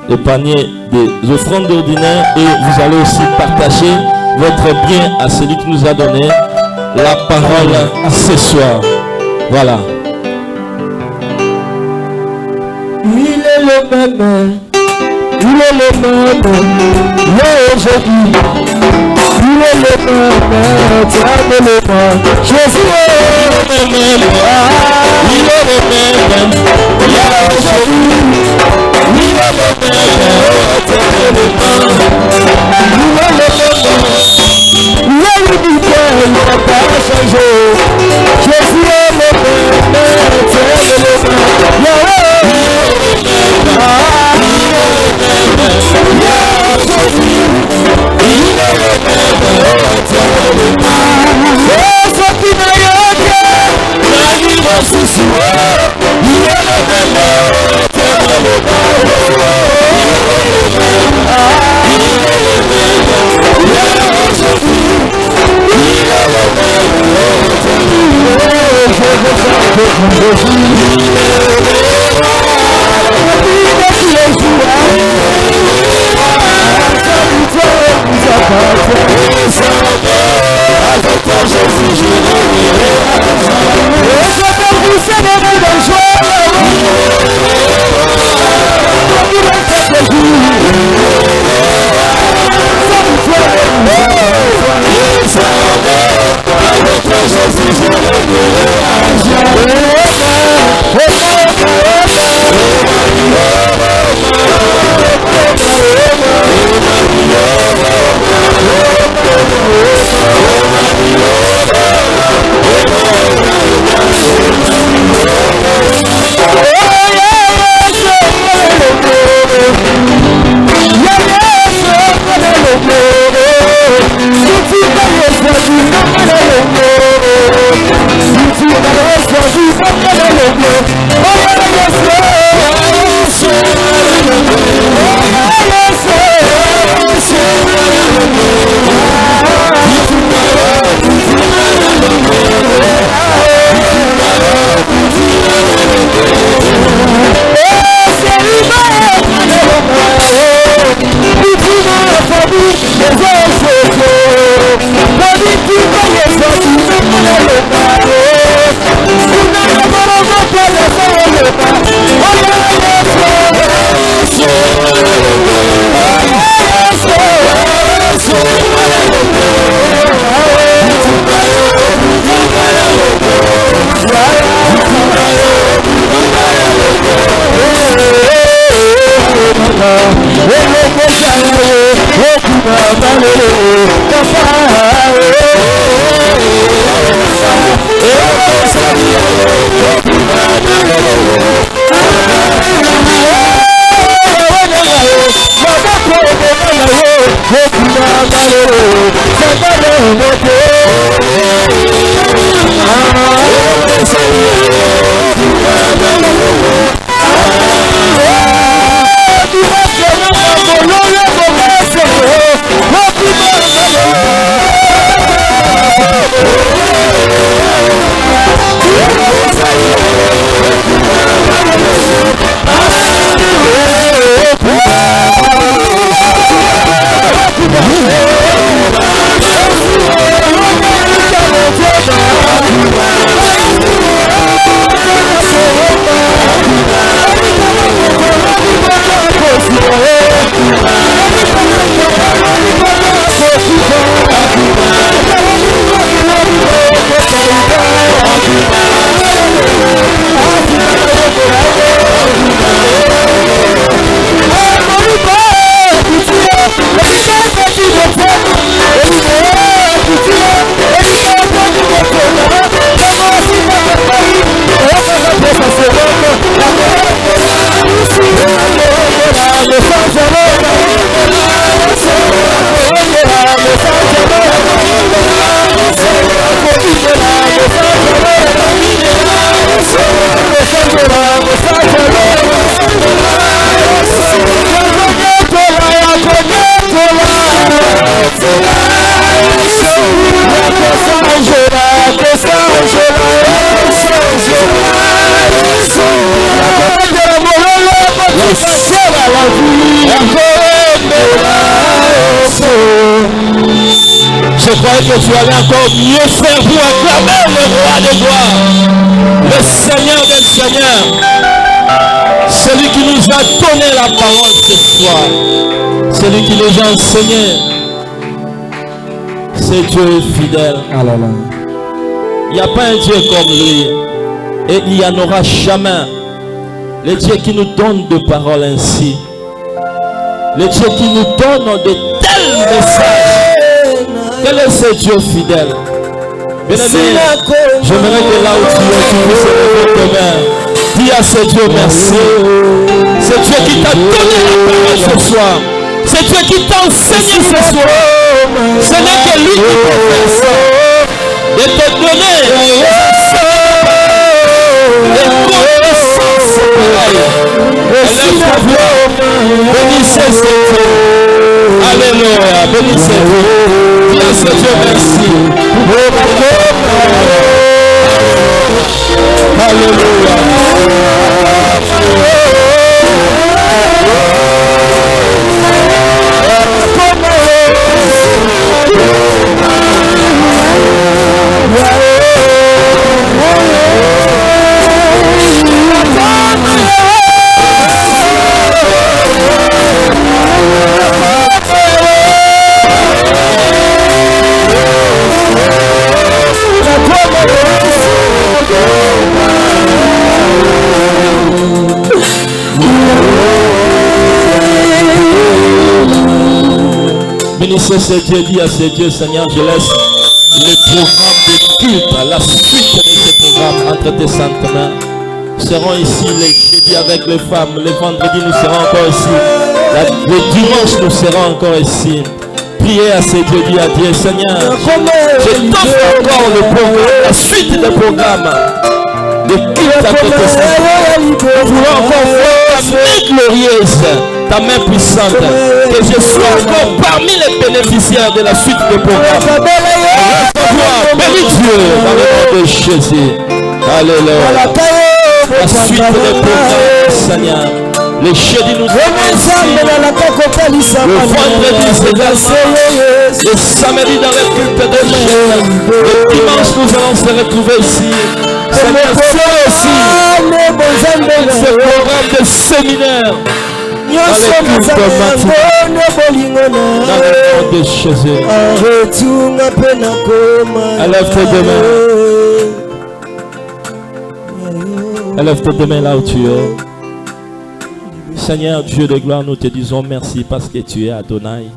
le panier des offrandes ordinaires et vous allez aussi partager votre bien à celui qui nous a donné la parole ce soir. Voilà. Il est le même. Il est le même. Aujourd'hui. Il est le même. Éternellement. Jésus est le même. Il est le même. Aujourd'hui. Il est le même. Éternellement. Il est le même. L'unité n'a pas changé. Jésus est le même. Éternellement. et que tu allais encore mieux faire pour acclamer le roi des gloires, le Seigneur des seigneurs, celui qui nous a donné la parole ce soir, celui qui nous a enseigné. C'est Dieu fidèle. Il n'y a pas un Dieu comme lui. Et il n'y en aura jamais. Le Dieu qui nous donne de paroles ainsi. Le Dieu qui nous donne de tels messages. Quel est ce Dieu fidèle? Bien-aimé, j'aimerais que là où tu es, tu puisses lever tes mains. Dis à ce Dieu merci. C'est Dieu qui t'a donné la parole ce soir. C'est Dieu qui t'a enseigné ce soir. Ce n'est que lui qui professe de te donner des connaissances pareilles. Bénissez ce Dieu. Alléluia. Bénissez Dieu. Dis à ce Dieu merci. Alléluia. Bénissez ce Dieu, dis à ce Dieu, Seigneur, je laisse le programme de culte, la suite de ce programme entre tes saintes mains. Nous serons ici les jeudis avec les femmes, les vendredis nous serons encore ici, le dimanche nous serons encore ici. Priez à ce Dieu, dis à Dieu, Seigneur, je t'offre encore le programme, la suite du programme de culte entre tes saintes mains. Nous voulons encore voir ta main glorieuse, ta main puissante, que je sois encore parmi les bénéficiaires de la suite du programme. Bénis Dieu dans le nom de Jésus. Alléluia. La suite des programmes, Seigneur. Les jeudis nous serons ici. Le vendredi c'est également. Le samedi dans le culte de jeûne. Le dimanche nous allons se retrouver ici. Seigneur, sois aussi ce programme de séminaire. Dans le culte matin. Dans le nom de Jésus. Élève tes deux mains. Élève tes deux mains là où tu es. Seigneur Dieu de gloire, nous te disons merci parce que tu es Adonai.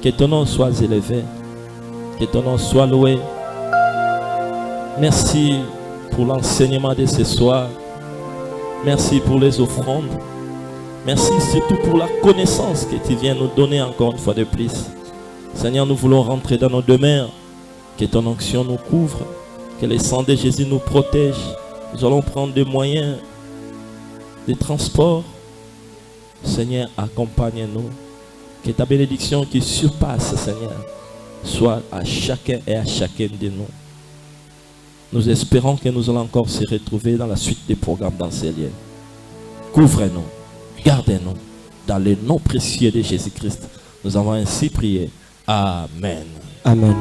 Que ton nom soit élevé. Que ton nom soit loué. Merci pour l'enseignement de ce soir. Merci pour les offrandes. Merci surtout pour la connaissance que tu viens nous donner encore une fois de plus. Seigneur, nous voulons rentrer dans nos demeures. Que ton onction nous couvre. Que le sang de Jésus nous protège. Nous allons prendre des moyens de transport. Seigneur, accompagne-nous. Que ta bénédiction qui surpasse, Seigneur, soit à chacun et à chacune de nous. Nous espérons que nous allons encore se retrouver dans la suite des programmes dans ces lieux. Couvre-nous, gardez-nous dans le nom précieux de Jésus-Christ. Nous avons ainsi prié. Amen. Amen.